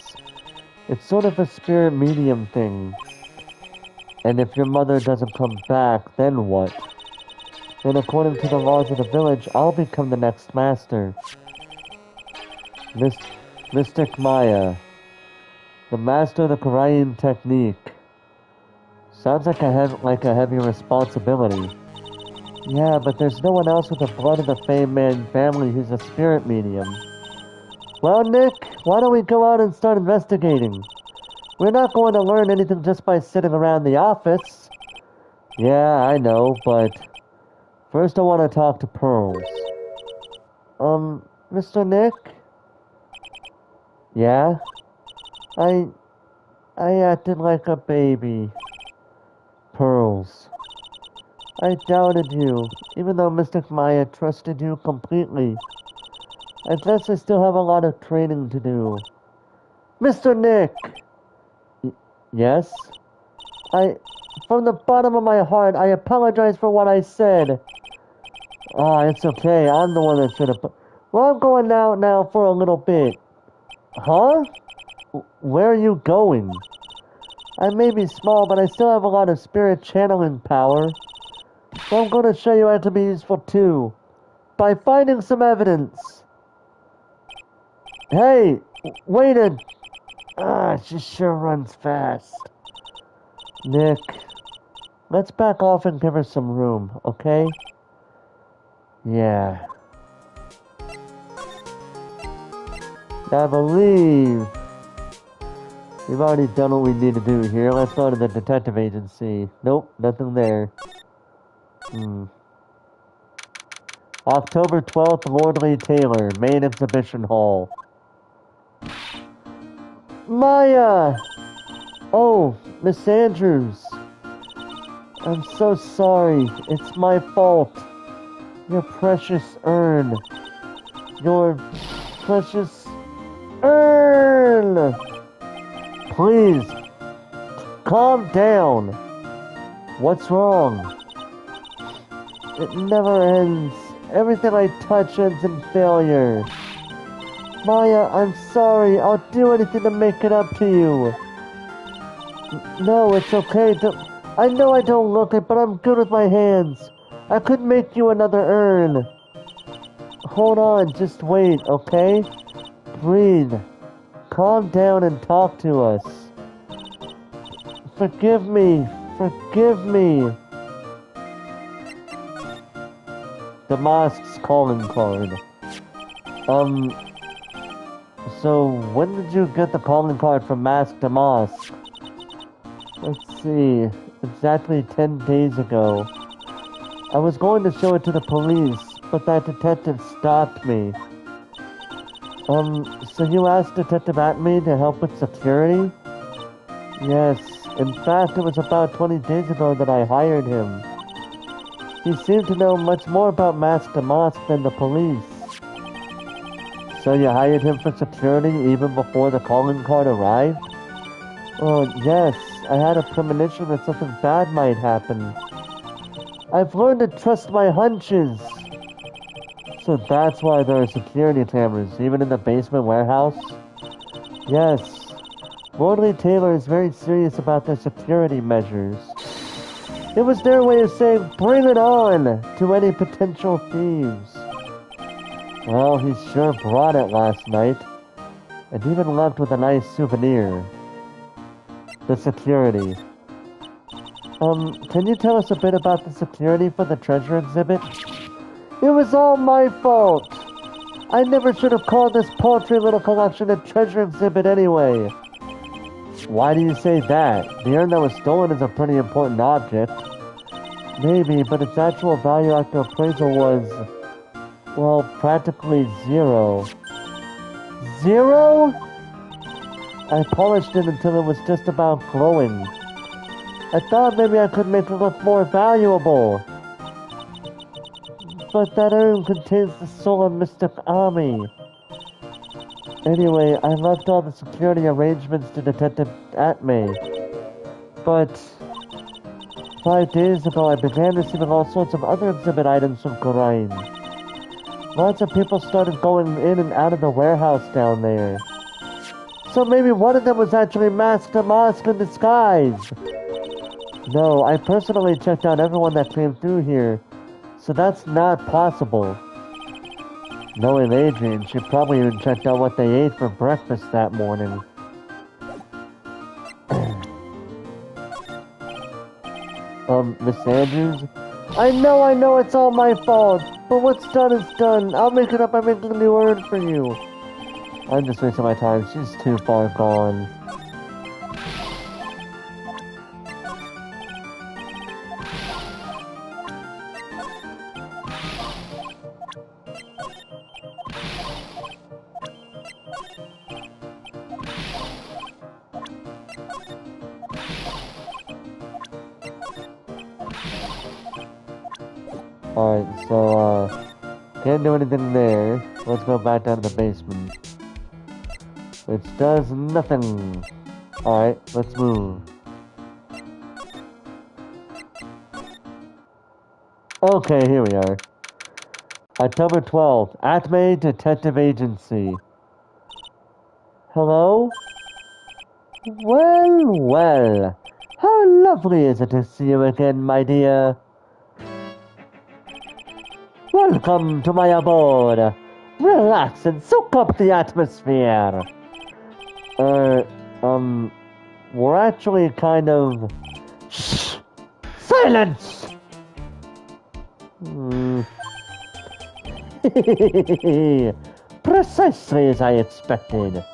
It's sort of a spirit medium thing. And if your mother doesn't come back, then what? Then according to the laws of the village, I'll become the next master. Mystic Maya. The master of the Korean technique. Sounds like a heavy responsibility. Yeah, but there's no one else with the blood of the Fey Man family who's a spirit medium. Well, Nick, why don't we go out and start investigating? We're not going to learn anything just by sitting around the office. Yeah, I know, but first I want to talk to Pearls. Mr. Nick? Yeah? I acted like a baby. Pearls. I doubted you, even though Mystic Maya trusted you completely. I guess I still have a lot of training to do. Mr. Nick! Yes? From the bottom of my heart, I apologize for what I said. It's okay. I'm the one that should have... Well, I'm going out now for a little bit. Huh? Where are you going? I may be small, but I still have a lot of spirit channeling power. So I'm going to show you how to be useful too. By finding some evidence. Hey! Wait a... she sure runs fast. Nick, let's back off and give her some room, okay? Yeah. I believe we've already done what we need to do here. Let's go to the detective agency. Nope, nothing there. October 12th, Lord Lee Taylor, Main Exhibition Hall. Maya! Oh, Miss Andrews. I'm so sorry. It's my fault. Your precious urn. Your precious urn! Please, calm down. What's wrong? It never ends. Everything I touch ends in failure. Maya, I'm sorry. I'll do anything to make it up to you. No, it's okay. I know I don't look it, but I'm good with my hands. I could make you another urn. Hold on, just wait, okay? Breathe. Calm down and talk to us. Forgive me. Forgive me. The mosque's calling card. So when did you get the calling card from Mask to Mosque? Let's see, exactly 10 days ago. I was going to show it to the police, but that detective stopped me. So you asked Detective Atme to help with security? Yes, in fact it was about 20 days ago that I hired him. He seemed to know much more about Mask to Mosque than the police. So you hired him for security even before the calling card arrived? Oh, yes. I had a premonition that something bad might happen. I've learned to trust my hunches. So that's why there are security cameras, even in the basement warehouse? Yes. Lordly Taylor is very serious about their security measures. It was their way of saying, bring it on, to any potential thieves. Well, he sure brought it last night. And even left with a nice souvenir. The security. Can you tell us a bit about the security for the treasure exhibit? It was all my fault! I never should have called this paltry little collection a treasure exhibit anyway. Why do you say that? The urn that was stolen is a pretty important object. Maybe, but its actual value after appraisal was, well, practically zero. Zero? I polished it until it was just about glowing. I thought maybe I could make it look more valuable. But that urn contains the soul of Mystic Ami. Anyway, I left all the security arrangements to Detective Atme. But 5 days ago, I began receiving all sorts of other exhibit items from Wright. Lots of people started going in and out of the warehouse down there. So maybe one of them was actually Mask Damask in disguise. No, I personally checked out everyone that came through here, so that's not possible. Knowing Adrian, she probably even checked out what they ate for breakfast that morning. Miss Andrews? I know, it's all my fault, but what's done is done. I'll make it up by making a new urn for you. I'm just wasting my time, she's too far gone. Alright, so, can't do anything there. Let's go back down to the basement. Which does nothing. Alright, let's move. Okay, here we are. October 12th, Atme Detective Agency. Hello? Well. How lovely is it to see you again, my dear? Welcome to my abode. Relax and soak up the atmosphere. We're actually kind of... Shh! Silence! Precisely as I expected.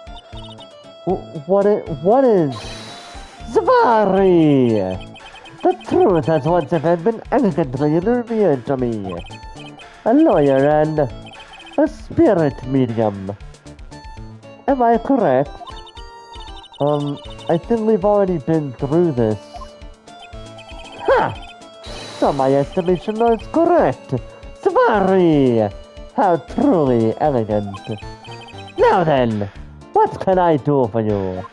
What is... Zvari! The truth has once again been elegantly revealed to me. A lawyer and a spirit medium. Am I correct? I think we've already been through this. Ha! So my estimation was correct. Zvari! How truly elegant. Now then, what can I do for you?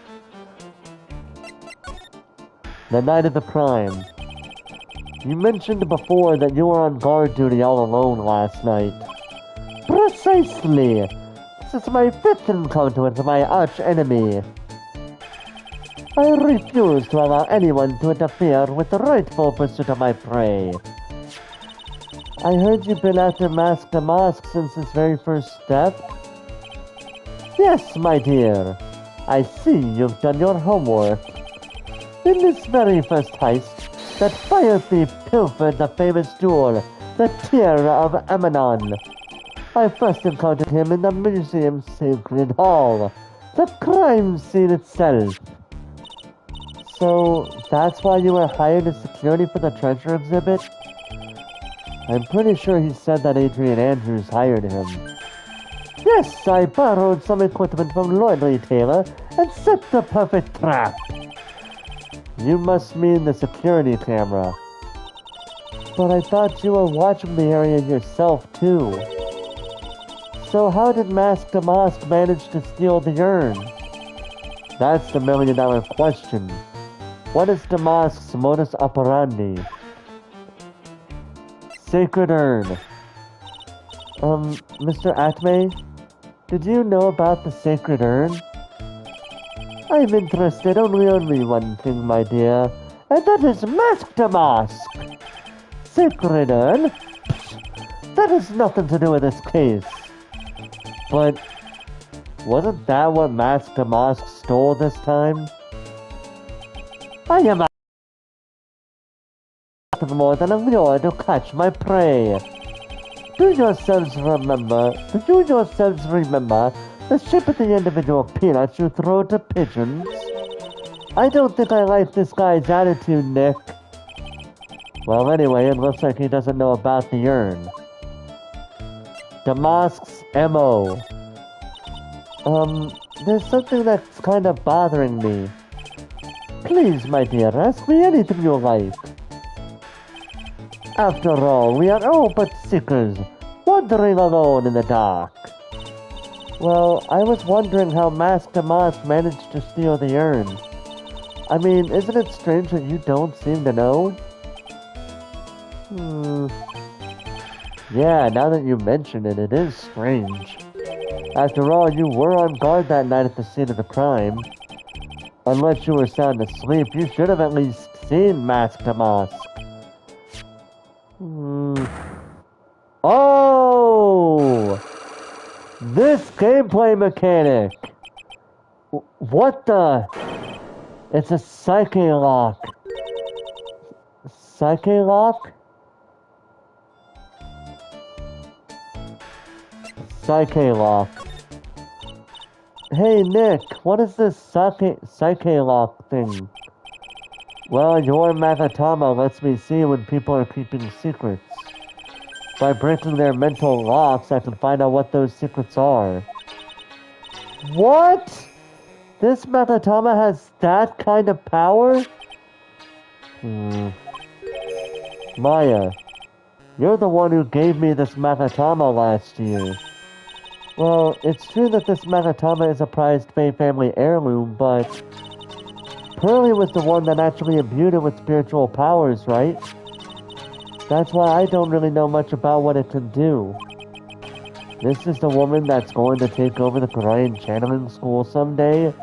The night of the crime. You mentioned before that you were on guard duty all alone last night. Precisely! This is my 5th encounter with my arch-enemy. I refuse to allow anyone to interfere with the rightful pursuit of my prey. I heard you've been after Mask Damask since his very first step? Yes, my dear. I see you've done your homework. In this very first heist, that fire thief pilfered the famous jewel, the Tear of Amanon. I first encountered him in the museum's sacred hall, the crime scene itself. So, that's why you were hired as security for the treasure exhibit? I'm pretty sure he said that Adrian Andrews hired him. Yes, I borrowed some equipment from Lloyd Retailer and set the perfect trap. You must mean the security camera. But I thought you were watching the area yourself, too. So how did Mask Damask manage to steal the urn? That's the million-dollar question. What is Damask's modus operandi? Sacred urn. Mr. Atme, did you know about the sacred urn? I'm interested only one thing, my dear, and that is Mask Damask. Sacred urn? That has nothing to do with this case. But wasn't that what Mask Damask stole this time? I am nothing more than a lure to catch my prey. Do yourselves remember the shape of the individual peanuts you throw to pigeons? I don't think I like this guy's attitude, Nick. Well, anyway, it looks like he doesn't know about the urn. Damask's M.O. There's something that's kind of bothering me. Please, my dear, ask me anything you like. After all, we are all but seekers, wandering alone in the dark. Well, I was wondering how Mask Damask managed to steal the urn. I mean, isn't it strange that you don't seem to know? Yeah, now that you mention it, it is strange. After all, you were on guard that night at the scene of the crime. Unless you were sound asleep, you should have at least seen Mask Damask. Oh! This gameplay mechanic! What the? It's a Psyche lock. Psyche lock? Psyche lock. Hey Nick, what is this Psyche lock thing? Well, your Magatama lets me see when people are keeping secrets. By breaking their mental locks, I can find out what those secrets are. What? This Magatama has that kind of power? Maya, you're the one who gave me this Magatama last year. Well, it's true that this Magatama is a prized Fey family heirloom, but Pearly was the one that actually imbued it with spiritual powers, right? That's why I don't really know much about what it can do. This is the woman that's going to take over the Korean channeling school someday.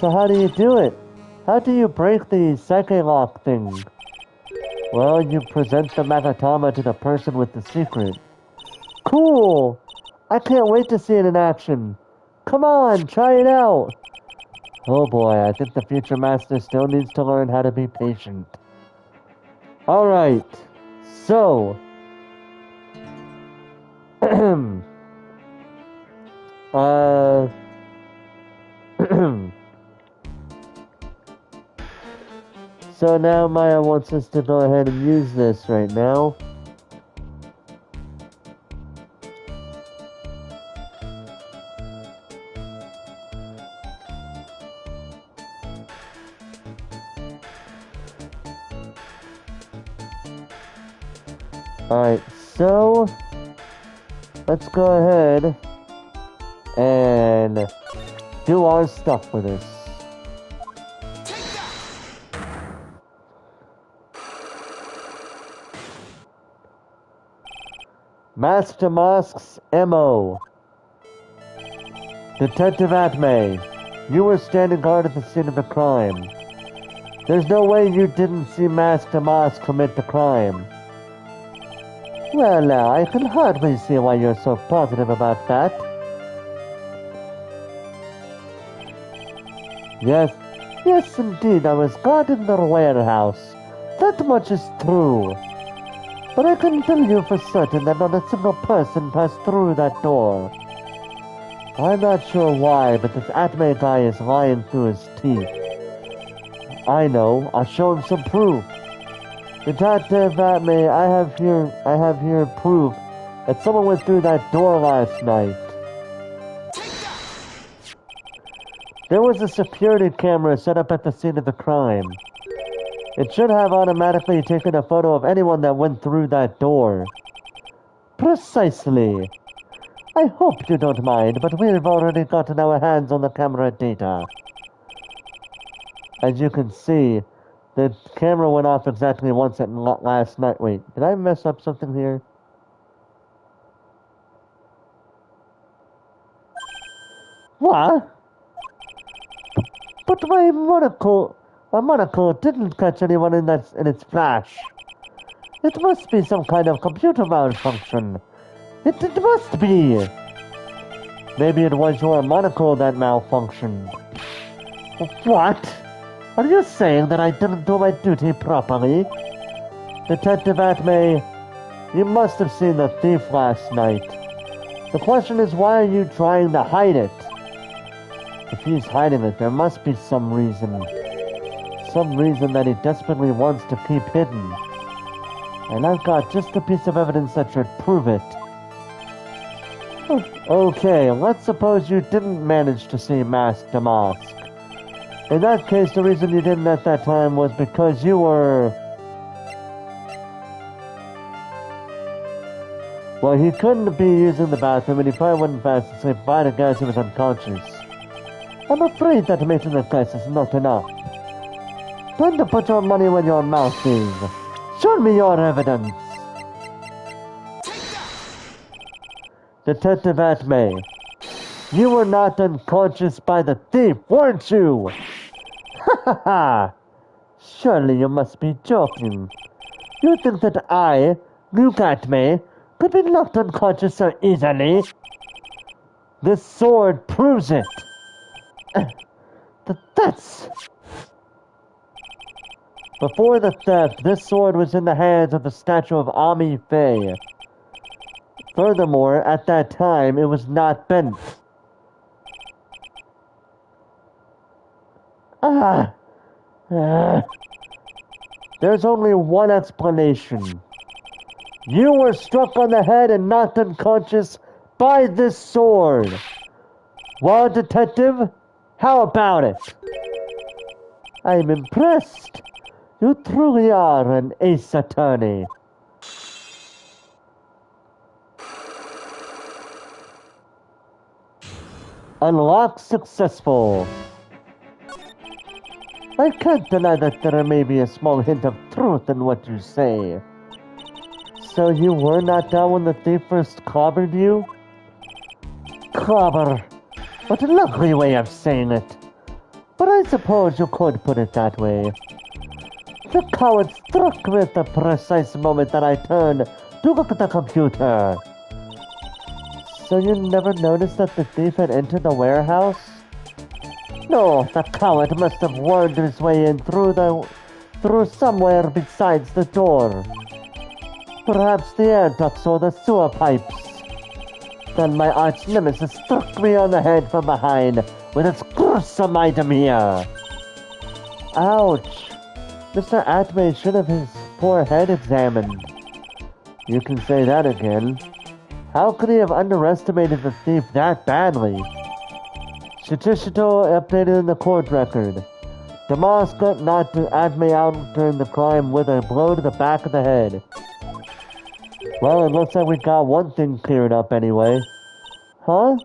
So how do you do it? How do you break the Psyche lock thing? Well, you present the Magatama to the person with the secret. Cool! I can't wait to see it in action. Come on, try it out. Oh boy, I think the future master still needs to learn how to be patient. Alright, so... So now Maya wants us to go ahead and use this right now. Alright, so let's go ahead and do our stuff with this. Mask Damask's M.O. Detective Atme, you were standing guard at the scene of the crime. There's no way you didn't see Mask Damask commit the crime. Well now, I can hardly see why you're so positive about that. Yes indeed, I was guarding the warehouse. That much is true. But I can tell you for certain that not a single person passed through that door. I'm not sure why, but this Atme guy is lying through his teeth. I know, I'll show him some proof. Detective Atme, I have here proof that someone went through that door last night. There was a security camera set up at the scene of the crime. It should have automatically taken a photo of anyone that went through that door. Precisely. I hope you don't mind, but we've already gotten our hands on the camera data. As you can see, the camera went off exactly once at last night. Wait, did I mess up something here? What? But my monocle didn't catch anyone in its flash. It must be some kind of computer malfunction. It must be. Maybe it was your monocle that malfunctioned. What? Are you saying that I didn't do my duty properly? Detective Atme, you must have seen the thief last night. The question is, why are you trying to hide it? If he's hiding it, there must be some reason. Some reason that he desperately wants to keep hidden. And I've got just a piece of evidence that should prove it. Okay, let's suppose you didn't manage to see Mask to Mask. In that case, the reason you didn't at that time was because you were... Well, he couldn't be using the bathroom, and he probably wouldn't fast asleep. By the guys, he was unconscious. I'm afraid that making the guess is not enough. Time to put your money where your mouth is. Show me your evidence. Detective Atme, you were not unconscious by the thief, weren't you? Ha ha ha! Surely you must be joking. You think that I, Luke Atme, could be knocked unconscious so easily? This sword proves it. That's... Before the theft, this sword was in the hands of the statue of Ami Fei. Furthermore, at that time, it was not bent. There's only one explanation. You were struck on the head and knocked unconscious by this sword. Well, detective, how about it? I'm impressed. You truly are an ace attorney. Unlock successful. I can't deny that there may be a small hint of truth in what you say. So you were not down when the thief first clobbered you? Clobber. What a lovely way of saying it. But I suppose you could put it that way. The coward struck me at the precise moment that I turned to look at the computer. So you never noticed that the thief had entered the warehouse? No, the coward must have wormed his way in through somewhere besides the door. Perhaps the air ducts or the sewer pipes. Then my arch nemesis struck me on the head from behind with its gruesome item here. Ouch! Mr. Atme should have his poor head examined. You can say that again. How could he have underestimated the thief that badly? Shitishito updated in the court record. Damask knocked Atme out during the crime with a blow to the back of the head. Well, it looks like we got one thing cleared up anyway. Huh?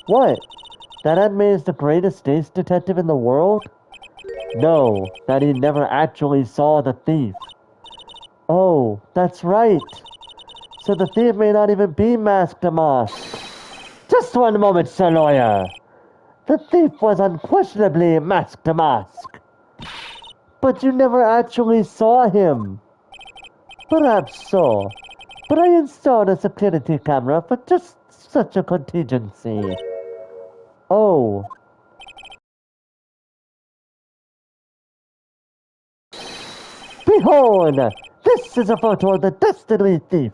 What? That Atme is the greatest ace detective in the world? No, that he never actually saw the thief. Oh, that's right. So the thief may not even be Mask to Mask. Just one moment, Sir Lawyer. The thief was unquestionably Mask to Mask. But you never actually saw him. Perhaps so. But I installed a security camera for just such a contingency. Oh. Behold! This is a photo of the dastardly thief,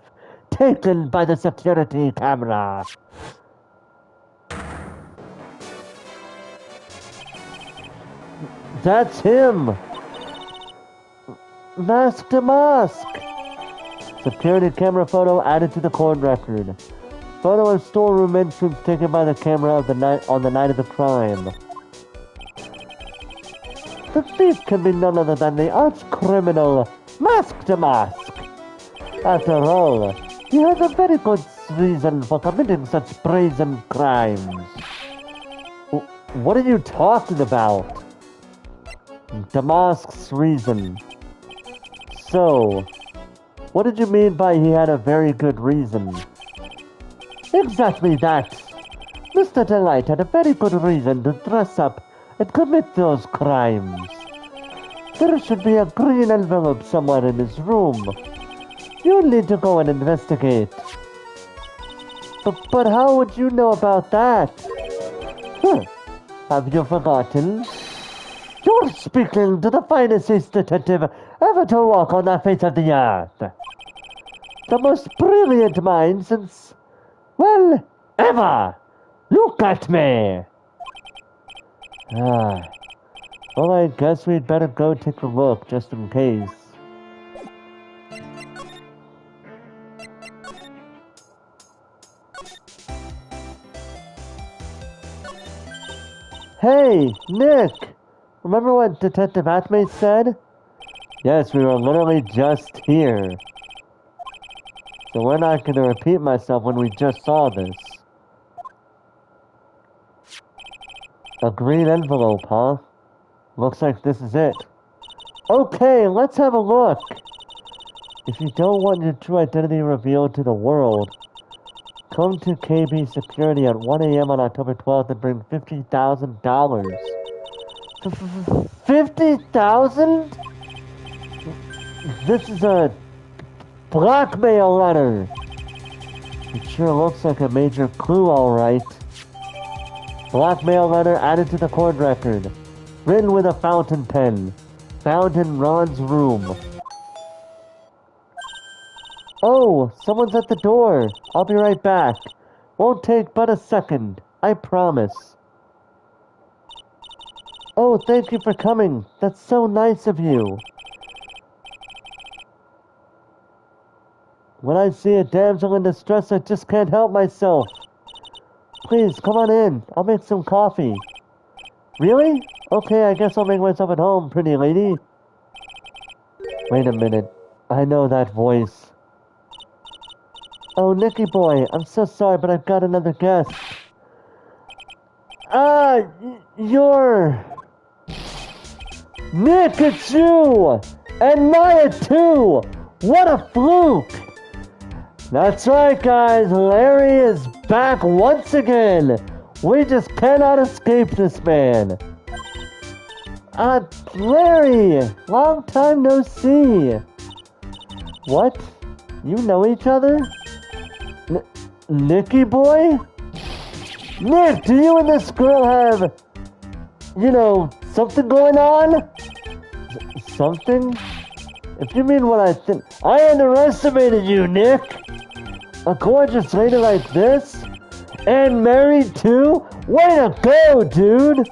taken by the security camera. That's him! Mask to Mask! Security camera photo added to the court record. Photo of storeroom entrance taken by the camera of the night on the night of the crime. The thief can be none other than the arch-criminal Mask to Mask. After all, he has a very good reason for committing such brazen crimes. What are you talking about? Damask's reason. So, what did you mean by he had a very good reason? Exactly that. Mr. Delight had a very good reason to dress up and commit those crimes. There should be a green envelope somewhere in his room. You need to go and investigate. But how would you know about that? Huh. Have you forgotten? You're speaking to the finest ace detective ever to walk on the face of the earth. The most brilliant mind since, well, ever. Look at me. Well, I guess we'd better go take a look, just in case. Hey, Nick! Remember what Detective Atme said? Yes, we were literally just here. So we're not going to repeat myself when we just saw this. A green envelope, huh? Looks like this is it. Okay, let's have a look. If you don't want your true identity revealed to the world, come to KB Security at 1 a.m. on October 12th and bring $50,000. 50,000? This is a blackmail letter. It sure looks like a major clue, alright. Blackmail letter added to the court record. Written with a fountain pen. Found in Ron's room. Oh, someone's at the door. I'll be right back. Won't take but a second. I promise. Oh, thank you for coming. That's so nice of you. When I see a damsel in distress, I just can't help myself. Please, come on in. I'll make some coffee. Really? Okay, I guess I'll make myself at home, pretty lady. Wait a minute. I know that voice. Oh, Nicky boy, I'm so sorry, but I've got another guest. You're... Nick, it's you! And Maya, too! What a fluke! That's right, guys. Larry is back once again. We just cannot escape this man. Larry! Long time no see. What? You know each other? Nicky boy? Nick, do you and this girl have, something going on? Something? If you mean what I think, I underestimated you, Nick. A gorgeous lady like this? And married too? Way to go, dude!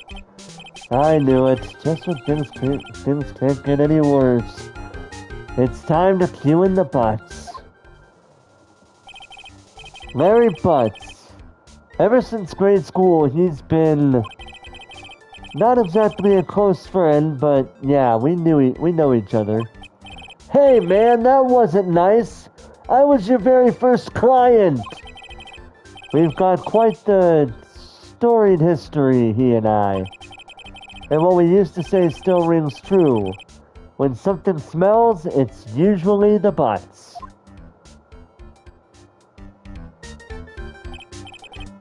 I knew it. Just when things can't get any worse. It's time to cue in the butts. Larry Butts. Ever since grade school, he's been not exactly a close friend, but yeah, we know each other. Hey man, that wasn't nice. I was your very first client. We've got quite the storied history, he and I. And what we used to say still rings true. When something smells, it's usually the butts.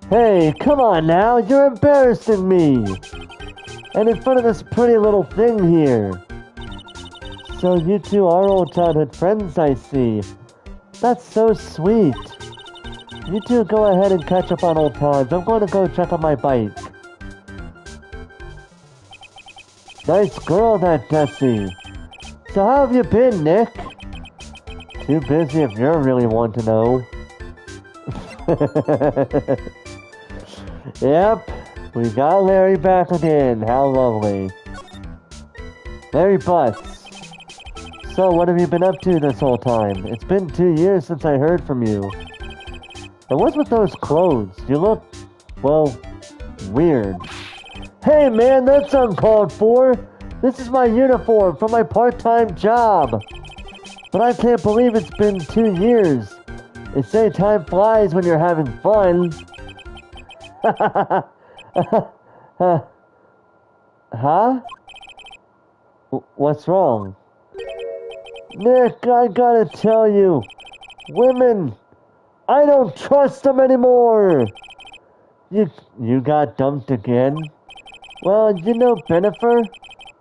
Hey, come on now, you're embarrassing me. And in front of this pretty little thing here. So you two are old childhood friends, I see. That's so sweet. You two go ahead and catch up on old times. I'm going to go check on my bike. Nice girl, that Jessie. So how have you been, Nick? Too busy if you really want to know. Yep, we got Larry back again. How lovely. Larry Butts. So what have you been up to this whole time? It's been 2 years since I heard from you. And what's with those clothes? You look, well, weird. Hey man, that's uncalled for. This is my uniform for my part-time job. But I can't believe it's been 2 years. They say time flies when you're having fun. Huh? What's wrong? Nick, I gotta tell you, women, I don't trust them anymore. You got dumped again? Well, you know Jennifer?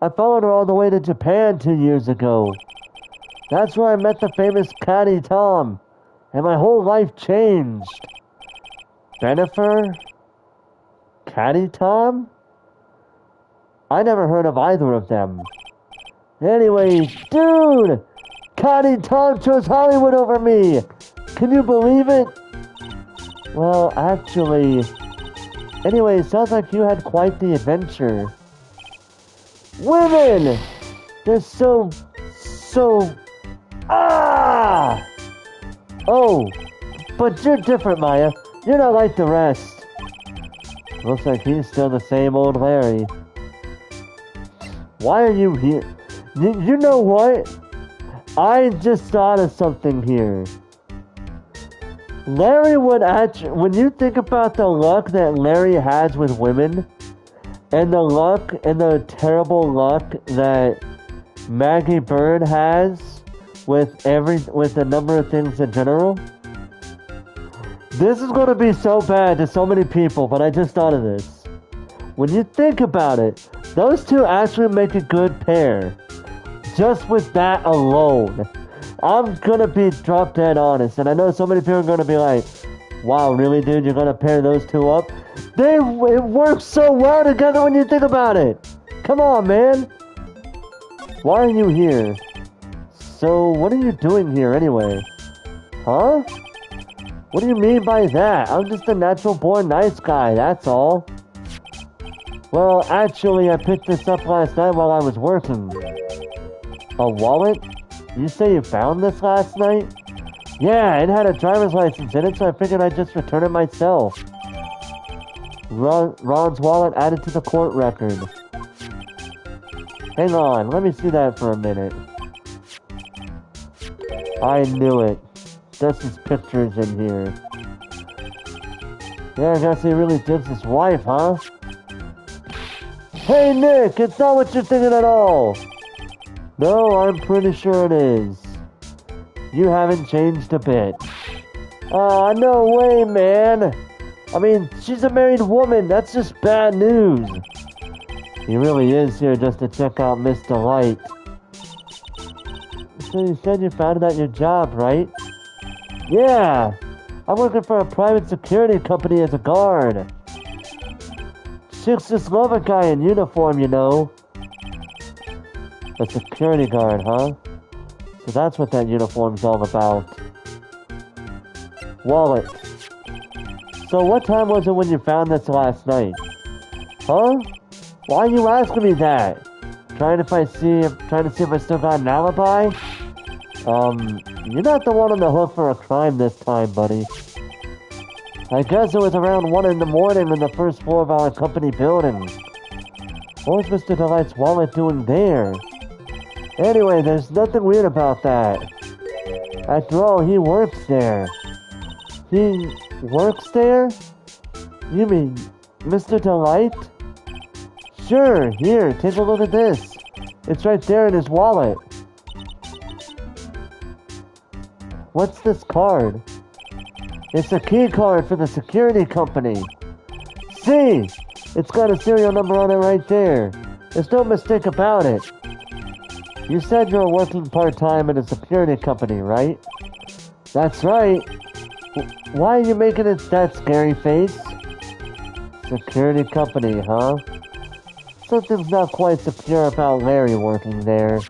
I followed her all the way to Japan 2 years ago. That's where I met the famous Caddy Tom, and my whole life changed. Jennifer? Caddy Tom? I never heard of either of them. Anyways, dude! Connie Tom chose Hollywood over me! Can you believe it? Well, actually... Anyway, it sounds like you had quite the adventure. Women! They're so... Ah! Oh, but you're different, Maya. You're not like the rest. Looks like he's still the same old Larry. Why are you here? You know what? I just thought of something here. Larry would actually... When you think about the luck that Larry has with women, and the luck and the terrible luck that Maggie Bird has with the number of things in general, this is going to be so bad to so many people, but I just thought of this. When you think about it, those two actually make a good pair. Just with that alone. I'm going to be drop dead honest, and I know so many people are going to be like, wow, really, dude, you're going to pair those two up? It works so well together when you think about it. Come on, man. Why are you here? So, what are you doing here anyway? Huh? What do you mean by that? I'm just a natural-born nice guy, that's all. Well, actually, I picked this up last night while I was working. A wallet? You say you found this last night? Yeah, it had a driver's license in it, so I figured I'd just return it myself. Ron's wallet added to the court record. Hang on, let me see that for a minute. I knew it. Just his pictures in here. Yeah, I guess he really digs his wife, huh? Hey, Nick, it's not what you're thinking at all. No, I'm pretty sure it is. You haven't changed a bit. Aw, no way, man. I mean, she's a married woman. That's just bad news. He really is here just to check out Miss Delight. So you said you found it at your job, right? Yeah. I'm working for a private security company as a guard. Chicks just love a guy in uniform, you know. A security guard, huh? So that's what that uniform's all about. Wallet. So what time was it when you found this last night? Huh? Why are you asking me that? Trying to see if I still got an alibi? You're not the one on the hook for a crime this time, buddy. I guess it was around 1 in the morning in the first floor of our company building. What was Mr. Delight's wallet doing there? Anyway, there's nothing weird about that. After all, he works there. He works there? You mean Mr. Delight? Sure, here, take a look at this. It's right there in his wallet. What's this card? It's a key card for the security company. See? It's got a serial number on it right there. There's no mistake about it. You said you were working part-time at a security company, right? That's right. Why are you making it that scary face? Security company, huh? Something's not quite secure about Larry working there.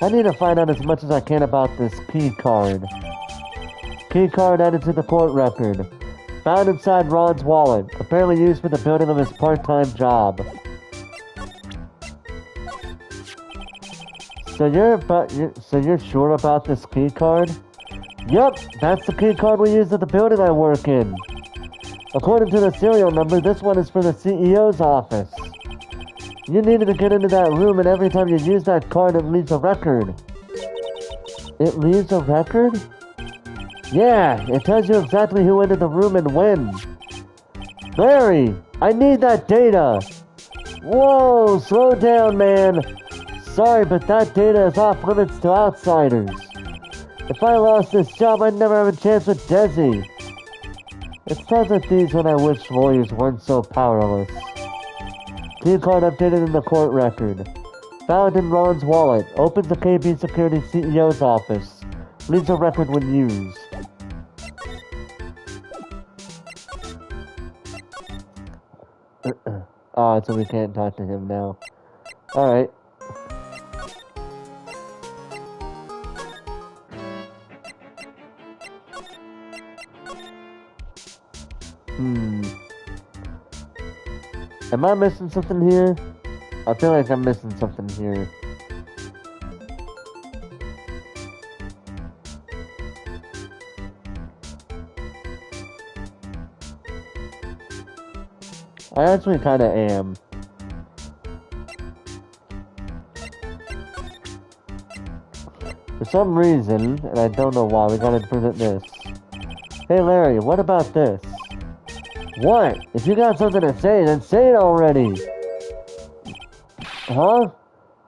I need to find out as much as I can about this key card. Key card added to the court record. Found inside Ron's wallet. Apparently used for the building of his part-time job. So you're sure about this key card? Yup, that's the key card we use at the building I work in. According to the serial number, this one is for the CEO's office. You needed to get into that room, and every time you use that card, it leaves a record. It leaves a record? Yeah, it tells you exactly who entered the room and when. Larry, I need that data. Whoa, slow down, man. Sorry, but that data is off limits to outsiders. If I lost this job, I'd never have a chance with Desi. It's times like these when I wish lawyers weren't so powerless. Key card updated in the court record. Found in Ron's wallet. Opens the KB Security CEO's office. Leaves a record when used. Ah, so we can't talk to him now. Alright. Am I missing something here? I feel like I'm missing something here. I actually kinda am. For some reason, and I don't know why, we gotta present this. Hey Larry, what about this? What? If you got something to say, then say it already! Huh?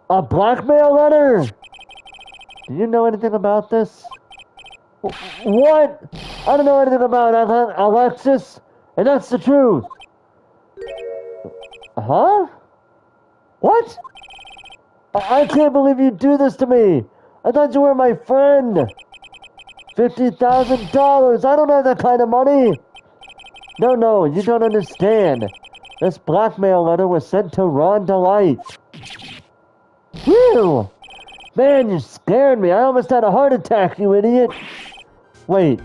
A blackmail letter? Do you know anything about this? What? I don't know anything about Alexis, and that's the truth! Huh? What? I can't believe you do this to me! I thought you were my friend! $50,000! I don't have that kind of money! No, you don't understand. This blackmail letter was sent to Ron Delight. Phew! Man, you scared me. I almost had a heart attack, you idiot. Wait,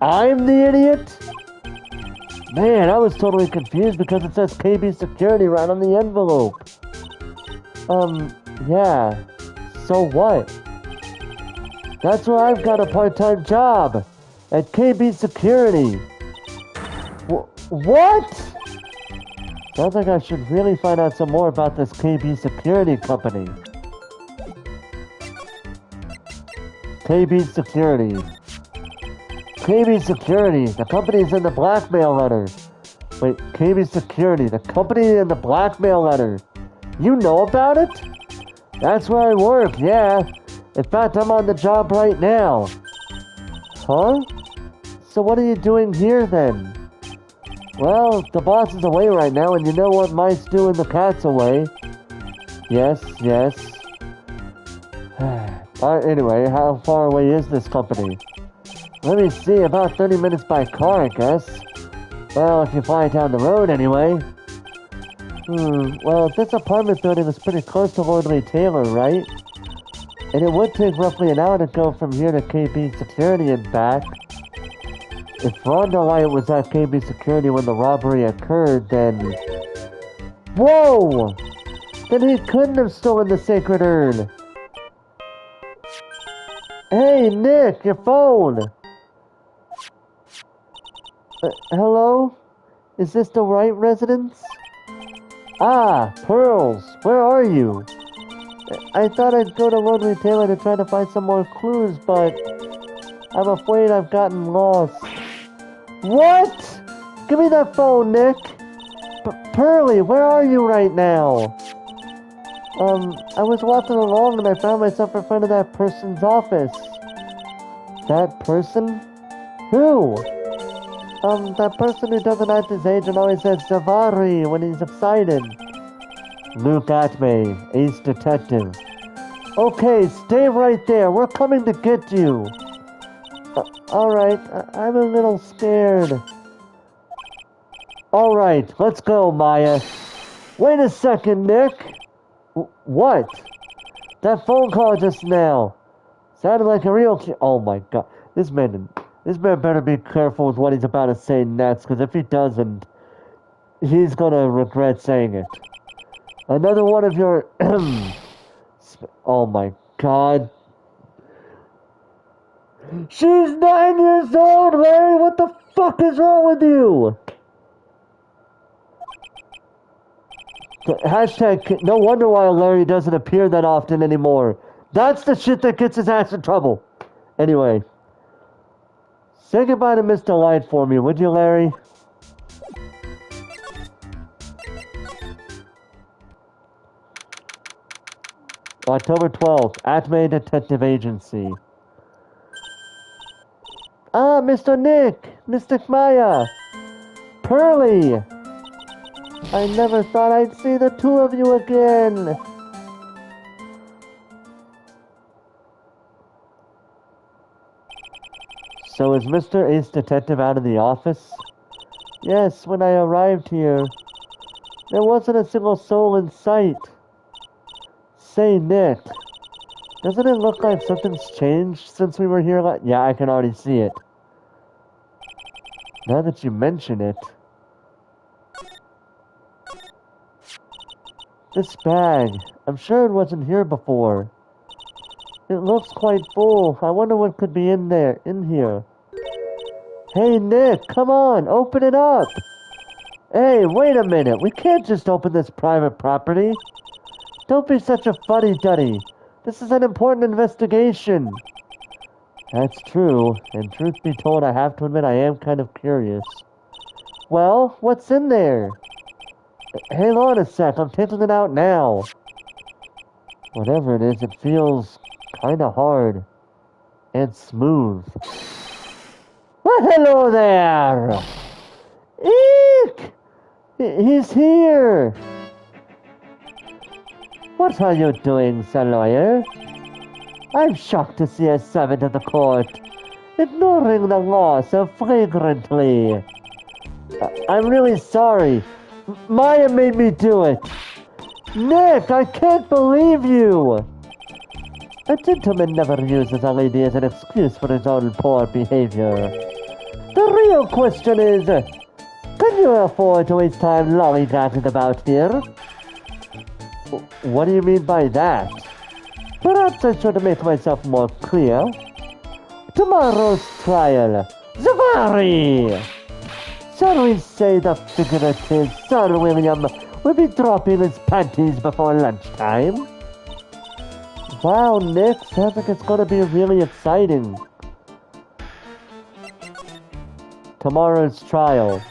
I'm the idiot? Man, I was totally confused because it says KB Security right on the envelope. Yeah. So what? That's where I've got a part-time job. At KB Security. What? Sounds like I should really find out some more about this KB Security company. KB Security. KB Security. The company's in the blackmail letter. Wait, KB Security. The company in the blackmail letter. You know about it? That's where I work, yeah. In fact, I'm on the job right now. Huh? So what are you doing here then? Well, the boss is away right now, and you know what mice do when the cat's away. Yes. Anyway, how far away is this company? Let me see, about 30 minutes by car, I guess. Well, if you fly down the road anyway. Well, this apartment building is pretty close to Lordly Taylor, right? And it would take roughly an hour to go from here to KB Security and back. If Ron Delight was at KB Security when the robbery occurred, then... Whoa! Then he couldn't have stolen the sacred urn! Hey, Nick, your phone! Hello? Is this the Wright residence? Ah, Pearls, where are you? I thought I'd go to Lordly Taylor to try to find some more clues, but... I'm afraid I've gotten lost. What? Give me that phone, Nick. Pearly, where are you right now? I was walking along and I found myself in front of that person's office. That person? Who? That person who doesn't act his age and always says Zavari when he's excited. Luke Atme, ace detective. Okay, stay right there. We're coming to get you. Alright, I'm a little scared. Alright, let's go, Maya. Wait a second, Nick. What? That phone call just now. Sounded like a real oh my god. This man better be careful with what he's about to say next, because if he doesn't, he's gonna regret saying it. Another one of your oh my god. She's 9 years old, Larry! What the fuck is wrong with you? Hashtag, no wonder why Larry doesn't appear that often anymore. That's the shit that gets his ass in trouble. Anyway. Say goodbye to Mr. Light for me, would you, Larry? October 12th, Atme Detective Agency. Ah, Mr. Nick! Mr. Maya! Pearly! I never thought I'd see the two of you again! So is Mr. Ace Detective out of the office? Yes, when I arrived here. There wasn't a single soul in sight. Say, Nick, doesn't it look like something's changed since we were here? Yeah, I can already see it. Now that you mention it. This bag, I'm sure it wasn't here before. It looks quite full. I wonder what could be in here. Hey, Nick, come on, open it up. Hey, wait a minute. We can't just open this private property. Don't be such a fuddy-duddy. This is an important investigation. That's true, and truth be told, I have to admit I am kind of curious. Well, what's in there? Hang on a sec, I'm taking it out now. Whatever it is, it feels kinda hard. And smooth. Well, hello there! Eek! He's here! What are you doing, Sir Lawyer? I'm shocked to see a servant of the court ignoring the law so flagrantly. I'm really sorry. Maya made me do it. Nick, I can't believe you! A gentleman never uses a lady as an excuse for his own poor behavior. The real question is, can you afford to waste time lollygagging about here? What do you mean by that? Perhaps I should make myself more clear. Tomorrow's trial. Zavari! Shall we say the figurative Sir William will be dropping his panties before lunchtime? Wow, Nick, sounds like it's gonna be really exciting. Tomorrow's trial.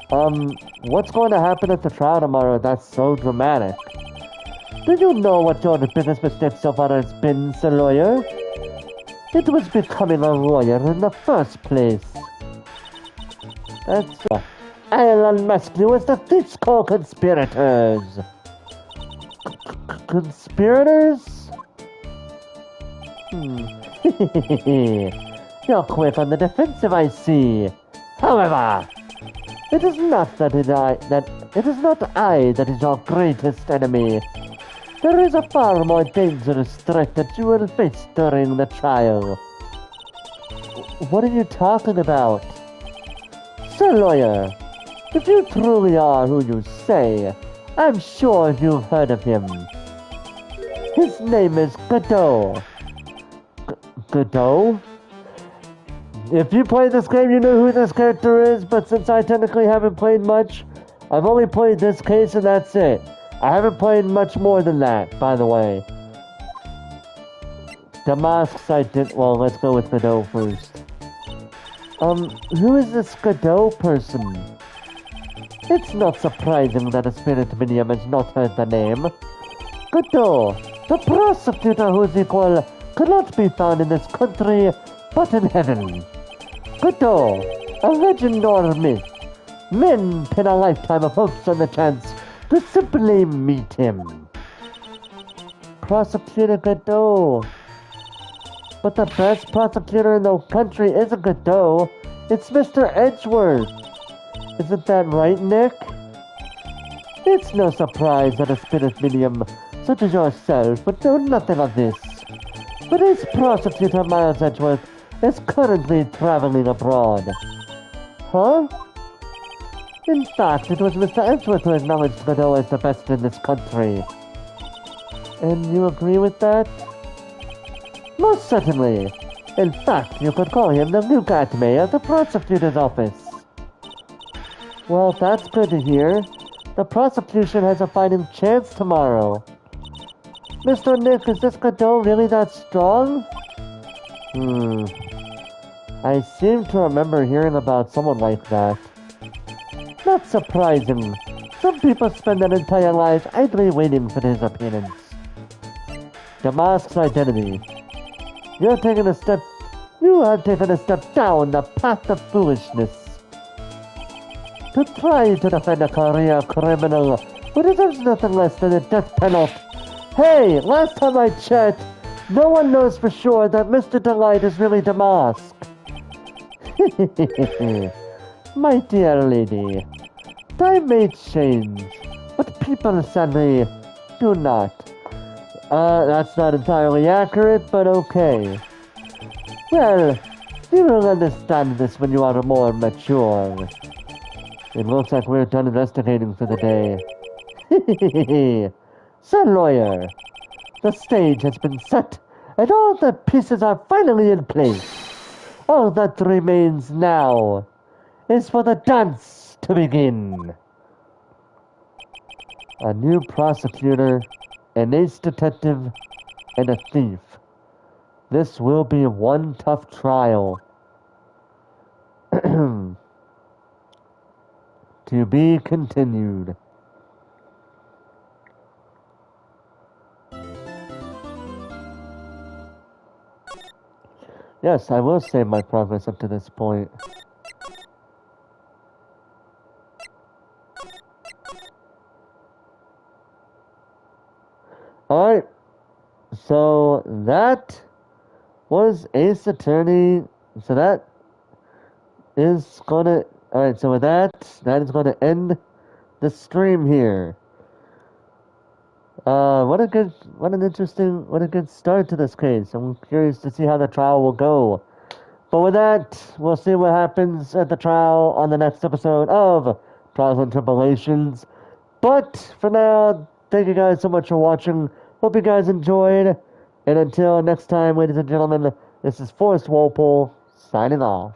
What's going to happen at the trial tomorrow that's so dramatic? Do you know what your biggest mistake so far has been, Sir Lawyer? It was becoming a lawyer in the first place. That's I'll unmask you as the thief's co-conspirators. Conspirators? You're quick on the defensive, I see. However, it is not I that is your greatest enemy. There is a far more dangerous threat that you will face during the trial. What are you talking about? Sir Lawyer, if you truly are who you say, I'm sure you've heard of him. His name is Godot. Godot? If you played this game, you know who this character is, but since I technically haven't played much, I've only played this case and that's it. I haven't played much more than that, by the way. The masks I did... Well, let's go with Godot first. Who is this Godot person? It's not surprising that a spirit medium has not heard the name. Godot, the prosecutor whose equal cannot be found in this country, but in heaven. Godot, a legend or a myth. Men pin a lifetime of hopes on the chance to simply meet him. Prosecutor Godot. But the best prosecutor in the country isn't Godot, it's Mr. Edgeworth. Isn't that right, Nick? It's no surprise that a spirit medium such as yourself would know nothing of this. But his prosecutor, Miles Edgeworth, is currently traveling abroad. Huh? In fact, it was Mr. Edgeworth who acknowledged Godot as the best in this country. And you agree with that? Most certainly. In fact, you could call him the new Gatme of the prosecutor's office. Well, that's good to hear. The prosecution has a fighting chance tomorrow. Mr. Nick, is this Godot really that strong? I seem to remember hearing about someone like that. Not surprising. Some people spend their entire lives idly waiting for his appearance. Damask's identity. You have taken a step down the path of foolishness. To try to defend a career criminal who deserves nothing less than a death penalty. Hey, last time I checked, no one knows for sure that Mr. Delight is really Damask. My dear lady, time may change, but people sadly do not. That's not entirely accurate, but okay. Well, you will understand this when you are more mature. It looks like we're done investigating for the day. So, lawyer, the stage has been set, and all the pieces are finally in place. All that remains now is for the dance to begin. A new prosecutor, an ace detective, and a thief. This will be one tough trial. To be continued. Yes, I will save my progress up to this point. Alright, so that was Ace Attorney. So that is gonna. Alright, so with that is gonna end the stream here. What a good start to this case. I'm curious to see how the trial will go. But with that, we'll see what happens at the trial on the next episode of Trials and Tribulations. But for now, thank you guys so much for watching. Hope you guys enjoyed. And until next time, ladies and gentlemen, this is Forrest Walpole signing off.